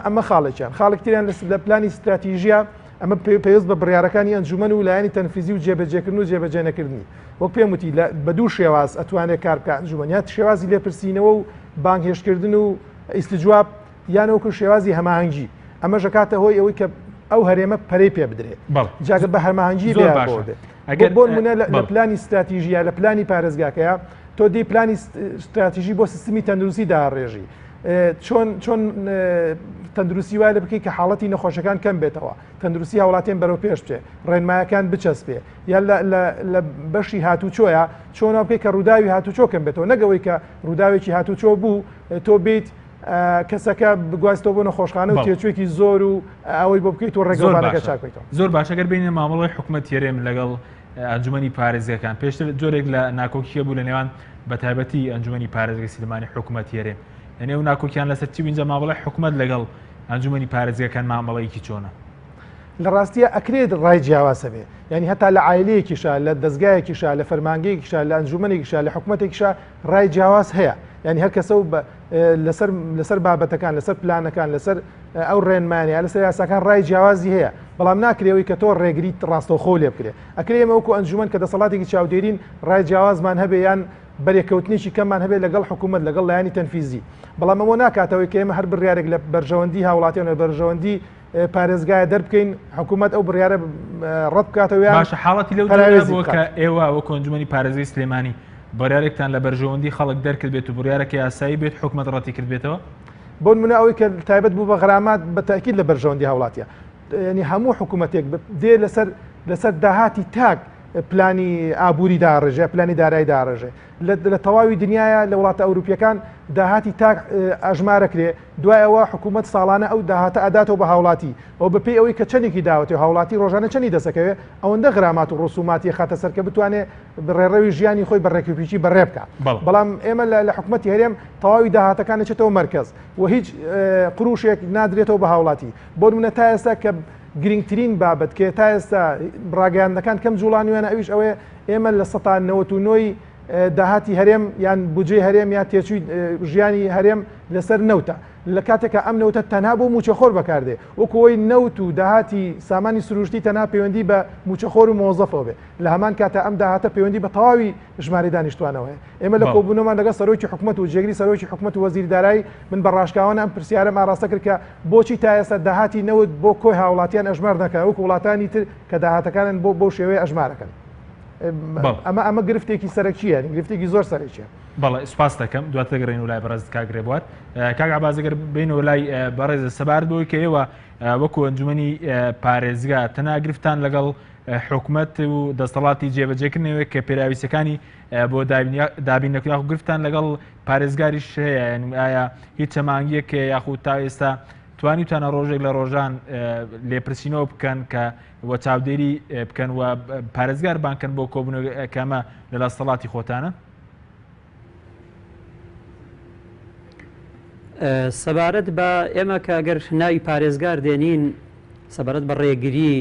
ئەمە خاڵێکیان خاڵێکتریان لە پلانی استراتیژیا ئەمە پێویست بە بڕیارەکانی ئەنجومەن و لایانی تەنفیزی و جێبەجێکردن و جێبەجێ نەکردنی وەک پێم وتی بە دوو شێواز ئەتوانێت کار بکات ئەنجومەن یا شێوازی لێپرسینەوە و بانگهێشتکردن و ئیستیجواب یانەوەکو شێوازی هەماهەنگی ئەمە ژەکاتە هۆی ئەوەی کە ئەو هەرێمە پەرەی پێ بدرێت جاگە بە هەرماهەنگی بۆ نمونە لە پلانی استراتیژیا لە پلانی پارێزگاکەیە تۆ دی پلانی استراتیژی بۆ سیستمی تەندروستی داڕێژی چۆن تەندروستی وایە لە بکەی کە حاڵەتی نەخۆشەکان کەم بێتەوە تەندروستی هاوڵاتیان بەرەو پێش بچێ ڕێنمایەکان بچەسپێ یان لە بەشی هاتوچۆیە چۆنە بکەی کە ڕووداوی هاتوچۆ کەم بێتەوە نەگەوەی کە ڕووداوێکی هاتوچۆ بوو تۆ بیت کەسەکە بگواستەوە بۆ نەخۆشخانە و تێچوێکی زۆر و ئەوەی بۆ بکەیت و ڕێگەڵانەکە چاکەیتەوە زۆر باش ئەگەر بینە مامەڵی حکوومەت هێرێم لەگەڵ ئەنجومەنی پارێزگەکان پێشتر جۆرێک لە ناکۆکیە بوو لە نێوان بە تایبەتی ئەنجومەنی پارێزگای سلێمانی حکوومەت هێرێم لە نێو ناکۆکیان لەسەر چی بینجا مامەڵی حکوومەت لەگەڵ ئەنجومەنی پارێزگەکان مامەڵەیەکی چۆنە لە ڕاستیە ئەکرێت ڕای جیاوازە بێ ینی هەتا لە عایلەیەکیشا لە دەستگایەکیشا لە فەرمانگەیەکیشا لە ئەنجومەنێکیشا لە حکوومەتێکیشا ڕای جیاواز هەیە ینی هەر کەسە لەسەر بابەتەکان لەسەر پلانەکان لەسەر ئەو ڕێنمانیا لەسەر یاساکان ڕای جیاوازی هەیە بەڵام ناکرێەوەی کە تۆ ڕێگریت ڕاستەوخۆ لێ بکرێ ئەکرێ ئێمە وەکو ئەنجومەن کە دەسەڵاتێکی چاودێرین ڕای جیاوازمان هەبێ یان بەرێکەوتنیی کەممان هەبێت لەگەڵ حکوومەت لەگەڵ لایانی تەنفیزی بەڵام ئەوە ناکاتەوەی کە ئێمە هەر بڕیارێک لە بەرژەوەندی هاوڵاتیان لە بەرژەوەندی پارێزگایە دەربکەین حکوومەت ئەو بڕیارە ڕەت بکاتەوە باشە حاڵەتی لەو بووە کە ئێوە وەکو ئەنجومەنی پارێزگای سلێمانی بڕیارێکتان لە بەرژەوەندی خەڵک دەرکرد بێت و بڕیارێکی یاسایی بێت حکوومەت ڕەتی کرد بێتەوە بۆ نمونە ئەوەی کە تایبەت بوو بە غرامات بە تاکید لە بەرژەوەندی هاوڵاتیە ینی هەموو حکوومەتێک دێ لەسەر داهاتی تاک پلانی ئابووری داڕێژێ پلانی دارایی داڕێژێ لە تەواوی دنیاە لە وڵاتە ئەوروپیەکان داهاتی تاک ئەژمارەکرێ دوایەوە حکوومەت ساڵانە ئەو داهاتە ئەداتەوە بە هاوڵاتی ئەو بەپێی ئەوەی کە چەندێکی داوەتی هاوڵاتی ڕۆژانە چەندی دەسەکەوێت ئەوەندە غرامات و ڕسوماتی خاتە سەر کە بتوانێت بڕێڕەوی ژیانی خۆی بەڕێکوپیچی بەڕێ بکات بەڵام ئێمە لە حکوومەتی هەرێم تەواوی داهاتەکان چێتەوە مەرکەز و هیچ قروشێک نادرێتەوە بە هاوڵاتی بۆ نمونە تا ئێستا کە گرنگترین بابەت کە تا ئێستا ڕاگەیاندەکان کەم جوڵانیوانە ئەویش ئەوەیە ئێمە لە 1990 داهاتی هەرێم یان بودجێ هەرێم یا تێچووی ژیانی هەرێم لەسەر نەوتە لە کاتێکە ئەم نەوتە تەنها بۆ موچەخۆر بەکاردێ وەکەوەی نەوت و داهاتی سامانی سروشتی تەنها پەیوەندی بە موچەخۆر و مۆزەفەوە بێ لە هەمان کاتە ئەم داهاتە پەیوەندی بە تەواوی ژمارە دانیشتوانەوەی ئێمە لە کۆبوونەوەمان لەگەڵ سەرۆکی حکوومەت و جێگری سەرۆکی حکوومەت و وەزیری دارایی من بە ڕاشکاوانە ئەم پرسیارەم ئاڕاستە کرد کە بۆچی تا ئێستا داهاتی نەوت بۆ کۆی هاوڵاتیان ئەژمار نەکەن وەکو وڵاتانی تر کە داهاتەکانن بۆ شێوەیە ئەژمارەکەن ئەمە گرفتێکی سەرەکیە گرفتێکی زۆر سەرەکیە بەڵێ سوپاس دەکەم دواتر دەگەڕێن و لای بەڕێز کاک ڕێبوار. کاک عەبازەگەر بینەوە لای بەڕێز سەبارەت بەوەی کە ئێوە وەکو ئەنجومەنی پارێزگا تەنها گرفتان لەگەڵ حکوومەت و دەسەڵاتی جێبەجێکردنەوەی کە پێراویستەکانی بۆ دابینەکە یاخو گرفتان لەگەڵ پارێزگاریش هەیە، ئایا هیچ چەمانگیەک یاخود تا ئێستا توانیتانە ڕۆژێک لە ڕۆژان لێپرسینەوە بکەن کە وە چاودێری بکەن و پارێزگار بانکەن بۆ کۆبوونەکەمە لە دەسەڵاتی خۆتانە؟ سەبارەت بە ئێمە کە ئەگەر ناوی پارێزگار دێنین سەبارەت بە ڕێگری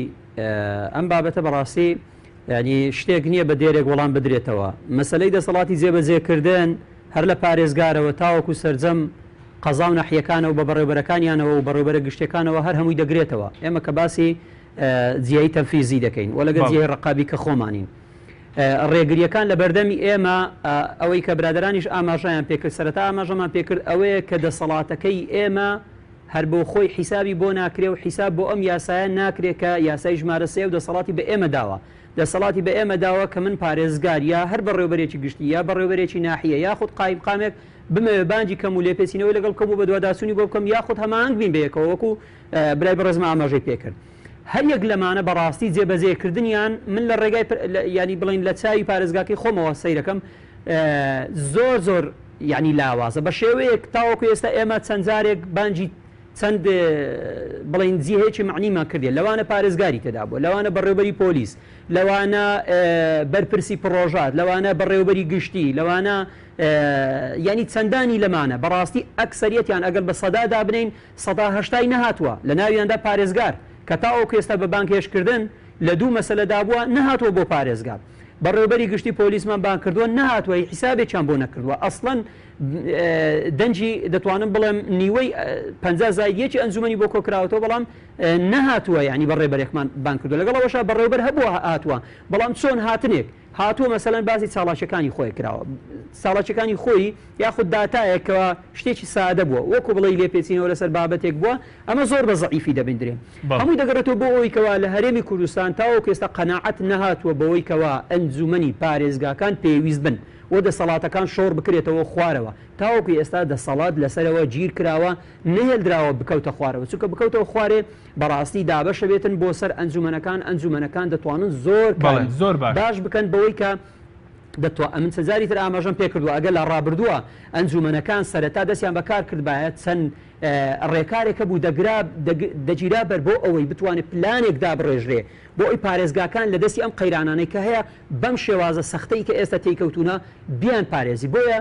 ئەم بابەتە بەڕاستی ینی شتێک نییە بە دێرێک وەڵام بدرێتەوە. مەسلەی دەسەڵاتی جێبەجێکردن هەر لە پارێزگارەوە تاوەکو سەرجەم قەزا و ناحیەکانەوە بە بەڕێوەبەرەکانیانەوە و بەڕێوەبەرە گشتەکانەوە هەر هەمووی دەگرێتەوە. ئێمە کە باسی جیایی تەنفیزی دەکەین و لەگەڵ جیای ڕقابی کە خۆمانین. ڕێگریەکان لە بەردەمی ئێمە ئەوەی کە برادرانیش ئاماژەیان پێکرد سەرەتا ئاماژەمان پێکرد ئەوەیە کە دەسەڵاتەکەی ئێمە هەر بۆ خۆی حیسابی بۆ ناکرێ و حیساب بۆ ئەم یاسایە ناکرێت کە یاسای ژمارە سێ و دەسەڵاتی بە ئێمە داوە. دەسەڵاتی بە ئێمە داوە کە من پارێزگار یا هەر بەڕێوەبەرێکی گشتی یا بەڕێوەبەرێکی ناحیە یاخود قایم قامێک بمەوێ بانجی کەم و لێپێچینەوەی لەگەڵ کەم و بە دوواداسوونی بۆ بکەم یاخود هەمانگ بین بەیەکەوە وەکو برای بەڕێزمە ئاماژەی پێکرد. هەر یەک لەمانە بەڕاستی جێبەجێکردنیان من لە ڕێگای ینی بڵین لە چاوی پارێزگاکەی خۆمەوە سەیرەکەم زۆر ینی لاوازە بە شێوەیەک تاوەکو ئێستا ئێمە چەند جارێک بانجی چەند بڵین جیهەیەکی معنیمان کردێت لەوانە پارێزگاری تێدا بووە، لەوانە بەڕێوەبەری پۆلیس، لەوانە بەرپرسی پڕۆژات، لەوانە بەڕێوەبەری گشتی، لەوانە ینی چەندانی لەمانە بەڕاستی ئەکسەریەتیان ئەگەر بە سەدادا بنین 180 نەهاتووە لە ناویاندا پارێزگار کە تاوەکو ئێستا بە بانکێشکردن لە دوو مەسەلەدا بووە نەهاتووە بۆ پارێزگار. بەڕێوەبەری گشتی پۆلیسمان بان کردووە نەهاتووە حیسابێکیان بۆ نەکردووە. ئەسڵەن دەنجی دەتوانم بڵێم نیوەی 50 زایدیەکی ئەنجومەنی بۆ کۆکراوەوە بەڵام نەهاتووە ینی بەڕێبەرێکمان بان کردووە لەگەڵەوەشە بەڕێوەبەر هەبووە هاتووە بەڵام چۆن هاتنێک هاتووە مەسەلەن باسی چاڵاکیەکانی خۆی کراوە. چاڵاکیەکانی خۆی یاخود داتایەکەوە شتێکی سادە بووە وەکو بڵی لێپێچینەوە لەسەر بابەتێک بووە ئەمە زۆر بە زەعیفی دەبیندرێ. هەمووی دەگەڕێتەوە بۆ ئەوەی کەوا لە هەرێمی کوردستان تاوەکو ئێستا قەناعەت نەهاتووە بەوەی کەوا ئەنجومەنی پارێزگاکان پێویست بن و دەسەڵاتەکان شۆڕ بکرێتەوە خوارەوە. تاوەکو ئێستا دەسەڵات لەسەرەوە گیر کراوە نەهێڵدراوە بکەوتە خوارەوە چونکە بکەوتەوە خوارێ بەڕاستی دابەشە بێتن بۆ سەر ئەنجومەنەکان دەتوانن زۆر باش بکەن بەوەی کە من سەزاری تر ئاماژەم پێکردووە ئەگەر لە ڕابردووە ئەنجومەنەکان سەرەتا دەستیان بەکار کردبایە چەند ڕێکارێکە بوو دەگیرا بەر بۆ ئەوەی بتوانێت پلانێک دابڕێژرێ بۆ ئەوی پارێزگاکان لە دەستی ئەم قەیرانانەی کە هەیە بەم شێوازە سەختەی کە ئێستا تێکەوتونە بیان پارێزی. بۆیە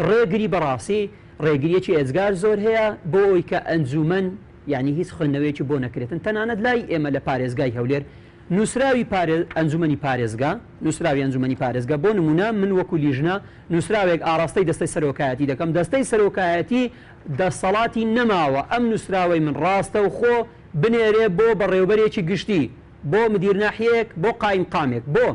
ڕێگری بەڕاستی ڕێگریەکی ئێجگار زۆر هەیە بۆ ئەوی کە ئەنجومەن یعنی هیچ خوێندنەوەیەکی بۆ نەکرێتن تەنانەت لای ئێمە لە پارێزگای هەولێر نووسراوی ئەنجومەنی پارێزگا نووسراوی ئەنجومەنی پارێزگا بۆ نمونە من وەکو لیژنە نووسراوێک ئاراستەی دەستەی سەرۆکایەتی دەکەم دەستەی سەرۆکایەتی دەسەڵاتی نەماوە ئەم نووسراوی من ڕاستە و خۆ بنێرێ بۆ بەڕێوەبەرێکی گشتی بۆ مدیر ناحیەیەک بۆ قایم قامێک بۆ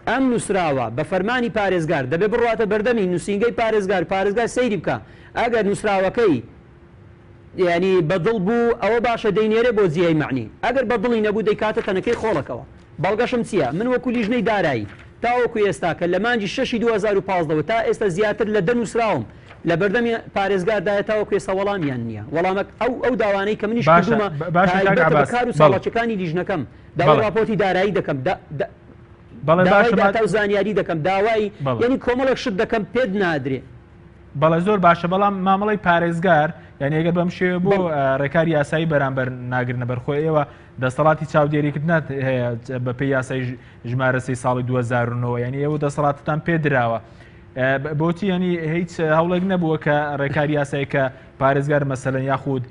ئەم نووسراوە بە فەرمانی پارێزگار دەبێ بڕاتە بەردەمی نووسینگەی پارێزگار سەیری بکە ئەگەر نووسراوەکەی ینی بەدڵ بوو ئەوە باشە دەینێرێ بۆ جیای معنی ئەگەر بەدڵی نەبوو دەیکاتە تەنەکەی خۆڵەکەوە. بەڵگەشم چییە؟ من وەکو لیژنەی دارایی تاوەکو ئێستا کە لە مانجی 6 2015 تا ئێستا زیاتر لە دەنووسراوم لە بەردەمی پارێزگاردایە تاوەکو ئێستا وەڵامیان نییە. وەڵامە ئەو داوانەی کە منیش کردومە بەکار و ساڵاکیەکانی لیژنەکەم داوای راپۆرتی دارایی دەکەم داوای داتا و زانیاری دەکەم داوای یعنی کۆمەڵێک شت دەکەم پێت نادرێ. بەڵێ زۆر باشە بەڵام مامەڵی پارێزگار یعنی ئەگەر بەم شێوە بۆ ڕێکاری یاسایی بەرامبەر ناگرنە بەرخۆی ئێوە دەسەڵاتی چاودێریکردنات هەیە بەپێی یاسای ژمارە 3 ساڵی 2009 یعنی ئێوە دەسەڵاتتان پێدراوە بۆچی ینی هیچ هەوڵێک نەبووە کە ڕێکاری یاسایی کە پارێزگار مەسەلەن یاخود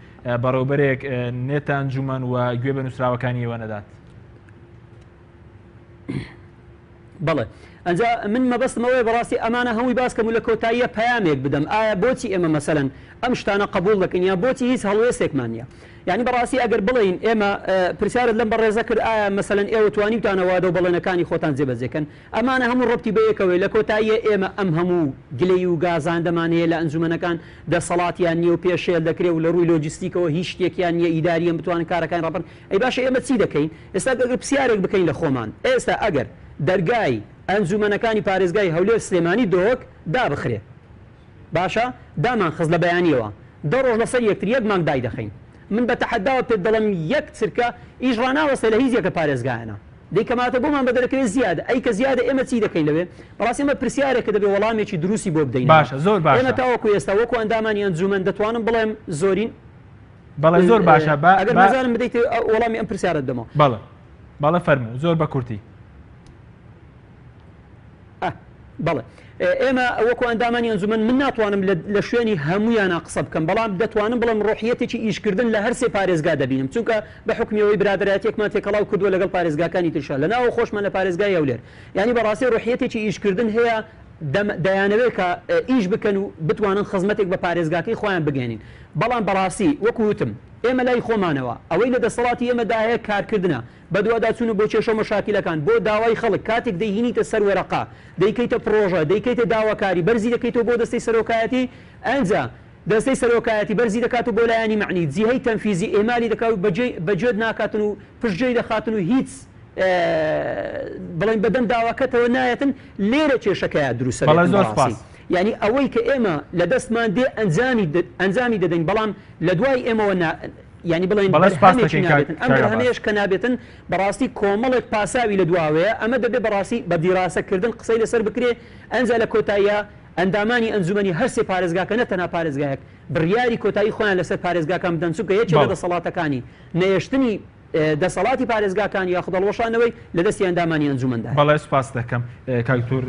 بەڕێوەبەرێک نێتە ئەنجومەن و گوێ بە نووسراوەکانی ئێوە نەدات؟ بەڵێ ئەنجا من مەبەستمەوەی بەڕاستی ئەمانە هەمووی باسکەم و لە کۆتاییە پەیامێک بدەم ئایا بۆچی ئێمە مەسەلەن ئەم شتانە قبول دەکەین یا بۆچی هیچ هەڵوێستێکمان نییە. یعنی بەڕاستی ئەگەر بڵین ئێمە پرسیارت لەم بەڕێزە کرد ئایا مەسەلەن ئێوە توانیتانەوە دە بەڵێنەکانی خۆتان جێبەجێکەن ئەمانە هەموو ڕەبتی بەیەکەوەی لە کۆتاییە ئێمە ئەم هەموو گلەی و گازاندەمانەیە لە ئەنجومەنەکان دەسەڵاتیان نییە و پێشێل دەکرێت و لە ڕووی لۆجیستیکەوە هیچ شتێکیان نییە ئیداریە بتوانن کارەکان ڕەبن. ئەی باشە ئێمە چی دەکەین؟ ئێستا ئەگەر پرسیارێک بکەین لە خۆمان ئێستا ئەگەر دەرگای ئەنجومەنەکانی پارێزگای هەولێر سلێمانی دۆک دابخرێ باشە دامان خز لە بەیانیەوە 2 ڕۆژ لەسەر یەکتر یەک مانگ دای دەخەین من بە تەحەداوە پێت دەڵم یەک چرکە ئیش ڕناوەستە لە هیچ یەکە پارێزگایانە دیکەماتە بۆمان بەدەرەکەوێت زیادە ئەی کە زیادە ئێمە چی دەکەین لەوێ بەڕاستی ئەمە پرسیارێکە دەبێت وەڵامێکی دروستی بۆ بدەین باشە زۆر باشە ئێمە تاوەکو ئێستا وەکو ئەندامانی ئەنجومەن دەتوانم بڵێم زۆرین بەڵێ زۆر باشە ئەگەر مەزانم بدەیت وەڵامی ئەم پرسیارت دەمەوە بەڵێ فەرموو زۆر بە کورتی بەڵێ ئێمە وەکو ئەندامانی ئەنجومەن من ناتوانم لە شوێنی هەمویانە قسە بکەم بەڵام دەتوانم بڵم ڕۆحیەتێکی ئیشکردن لە هەر سێ پارێزگا دەبینم چونکە بە حکمیەوەی برادایەتێکمان تێکەڵاو کردووە لەگەڵ پارێزگاکانی ترشە لە ناوە خۆشمان لە پارێزگای هەولێر یعنی بەڕاستی ڕۆحیەتێکی ئیشکردن هەیە دەیانەوێت کە ئیش بکەن و بتوانن خزمەتێک بە پارێزگاکەی خۆیان بگەێنین بەڵام بەڕاستی وەکو وتم ئێمە لای خۆمانەوە ئەوەی لە دەسەڵاتی ئێمەدا هەیە کارکردنە بە دوواداچوون بۆ کێشە مەشاکیلەکان بۆ داوای خەڵک کاتێک دەیهینیتە سەر وێرەقا دەیکەیتە پرۆژە دەیکەیتە داواکاری بەرزی دەکەیتەوە بۆ دەستەی سەرۆکایەتی ئەنجا دەستەی سەرۆکایەتی بەرزی دەکاتە بۆ لایانی معنی جیهەی تەنفیزی ئێمالی دەکات و بەجێت ناکاتن و پشتگوێی دەخاتن و هیچ بڵین بەدەم داواکەتەوە نایەتن لێرە کێشەکەیە دروستە یعنی ئەوەی کە ئێمە لە دەستمان دێ ئەنجامی دەدەین بەڵام لە دوای ئێمەوە ینی بڵین ئەم هەمێش کە نابێتن بەڕاستی کۆمەڵێک پاساوی لە دواوەیە ئەمە دەبێت بەڕاستی بە دیراسەکردن قسەی لەسەر بکرێ ئەنجا لە کۆتاییە ئەندامانی ئەنجومەنی هەرسێ پارێزگاکە نەتەنها پارێزگایەک بڕیاری کۆتایی خۆیان لەسەر پارێزگاکان بدەن چونکە یەکێک لە دەسەڵاتەکانی نەیشتنی دەسەڵاتی پارێزگاکان یا خودڵۆشانەوەی لە دەستی ئەندامانی ئەنجومەندا بەڵێ سوپاس دەکەم کاکتور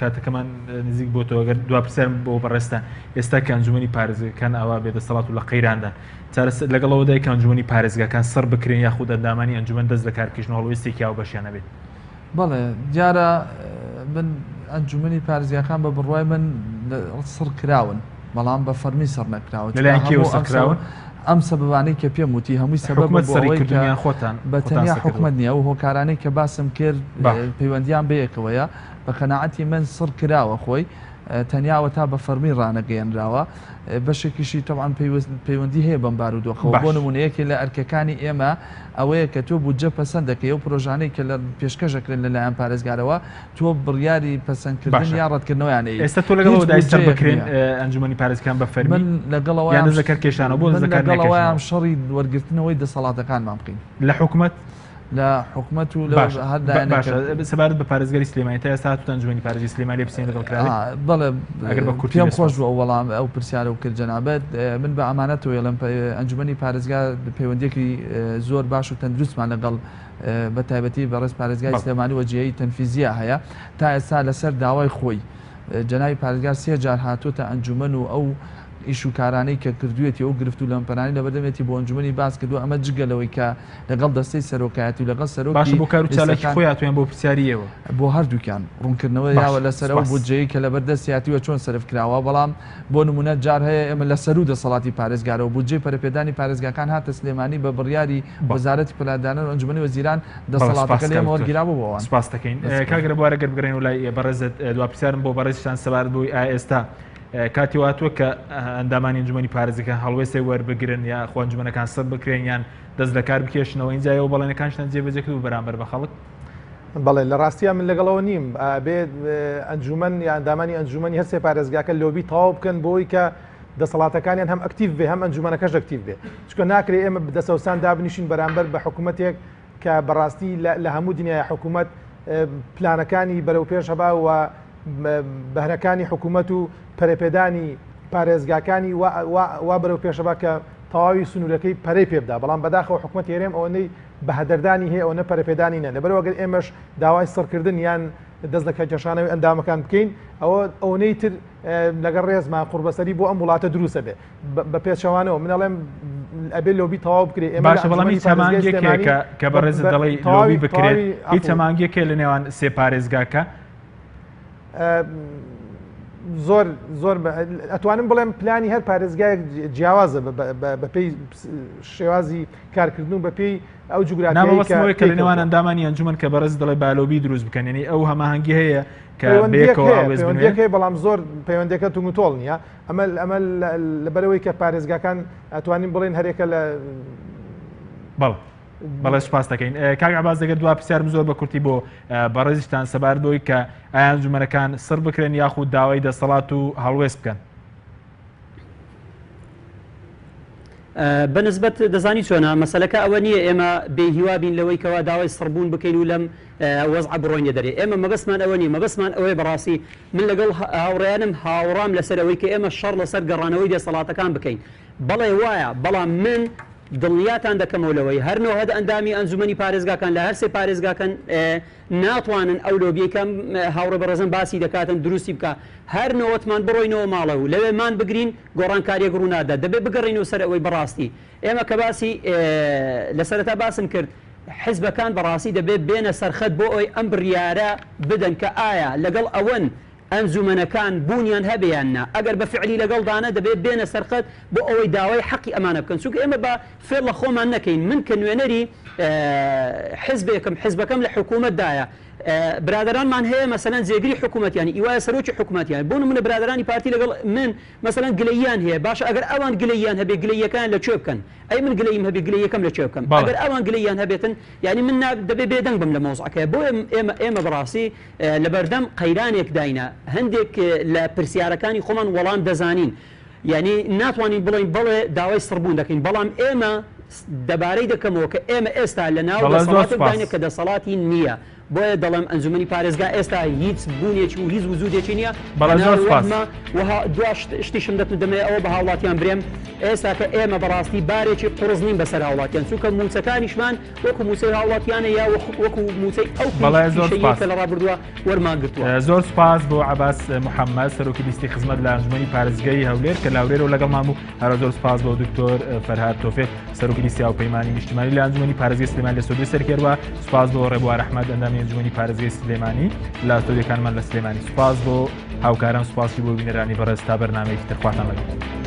کاتەکەمان نزیک بۆ تۆگەر دوا پرسیارم بۆ بەڕێستە ئێستا کە ئەنجومەنی پارێزگاکان ئەوە بێدەسەڵات و لە قەیراندا لەگەڵەوەدای کە ئەنجومەنی پارێزگاکان سەر بکرێن یاخود ئەندامانی ئەنجومەن دەست لە کارکردن هەڵوێستێکی یاو بەشیانە بێت بەڵێ دیارە من ئەنجومەنی پارێزگاکان بە بڕوای من سڕ کراون بەڵام بە فەرمی سەر نەکراوە لەلایەن کێوە سەرکراون ئەم سەبەبانەی کە پێم وتی هەمووی سەبەب سەرکردنیان خۆتان بە تەنیا حکومت نییە و هۆکارانەی کە باسم کرد پەیوەندیان بەیەکەوەیە بە قەناعەتی من سڕ کراوە خۆی تەنیاوە تا بە فەرمی ڕانەگەیەنراوە بەشێکیشی تەوان پەیوەندی هەیە بەم بارودۆخەوە بۆ نمونەیەکی لە ئەرکەکانی ئێمە ئەوەیە کە تۆ بودجە پەسەند دەکەی و پرۆژانەی کە لە پێشکەشەکرێن لەلایەن پارێزگارەوە تۆ بڕیاری پەسەندکردن یا ڕەتکردنەوەیانەیە ئێستا تۆ لەگەڵەوە دایسەر بکرێن ئەنجومەنی پارێزگاکان بە فەرمی من لەگەڵەوەیان بۆ لەگەڵەوەیان شەڕی وەرگرتنەوەی دەسەڵاتەکانمان بکەین لە حکومەت لە حکومت و سەبارەت بە پارێزگاری سلێمانی تا ئێستا هاتوتە ئەنجومەنی پارێزگای سلێمانی پرسیان لەگەڵ بەڵێ پێم خۆش بوو ئەو وەڵام ئەو پرسیارە و کرد جەنابەت من بە ئەمانەتەوە ڵم ئەنجومەنی پارێزگا پەیوەندیەکی زۆر باش و تەندروستمان لەگەڵ بە تایبەتی بەڕێز پارێزگای سلێمانی و جێی تەنفیزیە هەیە تا ئێستا لەسەر داوای خۆی جەنابی پارێزگار 3 جار هاتوتە ئەنجومەن و ئەو ئیش و کارانەی کە کردوێتی ئەو گرفت و لەمپەرانی لە بەردەمێتی بۆ ئەنجومەنی باس کردو ئەمە جگەلەوەی کە لەگەڵ دەستەی سەرۆکایەتی و لەگەڵ سەرۆکی باش بۆ کار و چالاکی خۆیان توێن بۆ پرسیاریەوە بۆ هەردووکیان ڕوونکردنەوە یاوە لەسەر ئەو بودجەیە کە لە بەردەستیاتیوە چۆن سەرف کراوە بەڵام بۆ نمونە جار هەیە ئێمە لە سەر و دەسەڵاتی پارێزگارەوە بودجەی پەرەپێدانی پارێزگاکان هاتە سلێمانی بە بڕیاری وەزارەتی پەلادانە و ئەنجومەنی وەزیران دەسەڵاتەکە لێمە وەرگیراوە بۆەوە سپاس دەکەین کاگرە بوارە گەر بگرین و لای بەڕێزت دوا پرسیارم بۆ بەڕێزتان سەبارەت بووی ئێستا کاتی واتووە کە ئەندامانی ئەنجومەنی پارێزەکان هەڵوێستی وەربگرن یا خۆ ئەنجومەنەکان سەر بکرێن یان دەست لە کار بکێشنەوە اینجایەوە بەڵێنەکانشتان جێبەجێ کرد و بەرامبەر بە خەڵک بەڵێ لە ڕاستیان من لەگەڵەوە نیم بێت ئەنجومەن یا ئەندامانی ئەنجومەنی هەرسێ پارێزگاکە لۆبی تەواو بکەن بۆی کە دەسەڵاتەکانیان هەم ئەکتیڤ بێ هەم ئەنجومەنەکەش ئەکتیڤ بێ چونکە ناکرێت ئێمە دەسەوسان دابنیشین بەرامبەر بە حکوومەتێک کە بەڕاستی لە هەموو دنیای حکوومەت پلانەکانی بەرەو پێش هەبا و بەهرەکانی حکوومەت و پەرەپێدانی پارێزگاکانی وا بەرەو پێشەبا کە تەواوی سنوورەکەی پەرەی پێبدا بەڵام بەداخەوە حکوومەت هێرێم ئەوەی بەهدەردانی هەیە ئەوە پەرەپێدانی نە لەبەرەوە ئەگەر ئێمەش داوای سەرکردن یان دەست لە کێشانەوەی ئەندامەکان بکەین ئەوەی تر لەگەڵ ڕێزمان قوربەسەری بۆ ئەم وڵاتە دروستە بێ بە پێچەوانەوە منەڵێم ئەبێ لۆبی تەواو بکرێت ئێمە باشە بەڵام هیچ هەمانگێکێکە کە بەڕێزت دەڵێ لۆبی بکرێت هیچ هەمانگێکێ لە نێوان سێ پارێزگاکە زۆر ئەتوانم بڵێم پلانی هەر پارێزگایەک جیاوازە بەپێی شێوازی کارکردن و بەپێی ئەو جوگرافیەوەی کە لە نێوان ئەندامانی ئەنجومەن کە بەڕێز دەڵێ بالۆبی دروست بکەن یعنی ئەو هەماهەنگی هەیە کە پەیوەندیەکەی بەڵام زۆر پەیوەندەکە تونگتۆڵ نییە ئەمە لەبەرەوەی کە پارێزگاکان ئەتوانین بڵێن هەرێکە لە بەڵێ سپاس دەکەین کاک عەباس دەگەر دوا پرسیارم زۆر بە کورتی بۆ بەڕێزیشتان سەبارەت بەوەی کە ئایا ئەنجومەنەکان سڕ بکرێن یاخود داوای دەسەڵات و هەڵوێست بکەن بەنسبەت دەزانی چۆنا مەسەلەکە ئەوە نییە ئێمە بێهیوابین لەوەی کەوا داوای سڕبوون بکەین و لەم وەزع بڕۆینە دەرێ ئێمە مەبەسمان ئەوە نیە مەبەسمان ئەوەی بەڕاستی من لەگەڵ هاوڕێیانم هاوڕام لەسەر ئەوەی کە ئێمە شەڕ لەسەر گەڕانەوەی دێسەڵاتەکان بکەین بەڵێ وایە بەڵام من دڵنیاتان دەکەمەوەلەوەی هەرنەوە هەد ئەندامی ئەنجومەنی پارێزگاکان لە هەرسێ پارێزگاکان ناتوانن ئەو لۆبیەکەم هاوڕێ بەڕێزم باسی دەکاتن دروستی بکە هەر نەوەتمان بڕۆینەوە ماڵە و لەوێمان بگرین گۆڕانکاریەک ڕوونادا دەبێت بگەڕینەوە سەر ئەوەی بەڕاستی ئێمە کە باسی لە سەرەتا باسم کرد حیزبەکان بەڕاستی دەبێت بێنە سەرخەت بۆ ئەوی ئەم بڕیارە بدەن کە ئایا لەگەڵ ئەوەن ئەنجومەنەکان بوونیان هەبیاننا ئەگەر بە فعلی لەگەڵدانە دەبێت بێنە سەرخەت بۆ ئەوەی داوای حەقی ئەمانە بکەن چونکە ئێمە بە فێڵ لە خۆمان نەکەین من کە نوێنەری حیزبەکەم لە حکوومەتدایە برادرانمان هەیە مەسەلەن جێگری حکوومەتیانی ئیوایە سەرۆکی حکوومەتیان بۆ نمونە برادرانی پارتی لەگەڵ من مەسەلەن گلەییان هەیە باشە ئەگەر ئەوان گلەییان هەبێ گلەییەکان لەکوێ بکەن ئەی من گلەیم هەبێ گلەیەکەم لەکوێ بکەم ئەگەر ئەوان گلەییان هەبێتن یعنی من دەبێ بێدەنگ بم لە مۆزعەکە بۆ ئێمە بەڕاستی لە بەردەم قەیرانێک داینە هەندێک لە پرسیارەکانی خۆمان وەڵام دەزانین یعنی ناتوانین بڵین بڵێ داوای سڕبوون دەکەین بەڵام ئێمە دەبارەی دەکەمەوە کە ئێمە ئێستا لە ناو دەسەڵاتێک کە دەسەڵاتی نییە بۆیە دەڵێم ئەنجومەنی پارێزگا ئێستا هیچ بوونێکی و هیچ وجودێکی نییە شتیشم دەمێ ئەوە بە هاوڵاتیان برێم ئێستا کە ئێمە بەڕاستی بارێکی قڕز نین بەسەر هاوڵاتیان چونکە موچەکانیشمان وەکو موسەی هاوڵاتیانە یا وەکو موچەی ئەو کە لە ڕابردووە وەرمان گرتووە زۆر سپاس بۆ عەباس محەممەد سەرۆکی لیستی خزمەت لە ئەنجومەنی پارێزگای هەولێر کە لاورێرەوە لەگەڵ مام و هەرە زۆر سپاس بۆ دکتۆر فەرهاد تۆفێ سەرۆکی لیستی هاوپەیمانی نیشتیمانی لە ئەنجومەنی پارێزگای سلێمانی لە سعودی سەرکێڕوە سپاس بۆ ڕێبوار ئەحمەد ئەندامی ئەنجومەنی پارێزگای سلێمانی لە ئەستۆدیەکانمان لە سلێمانی سپاس بۆ هاوکاران سوپاسی بۆ بینەرانی بەڕێز تا بەرنامەیەکی تر خواتان لەگەڵ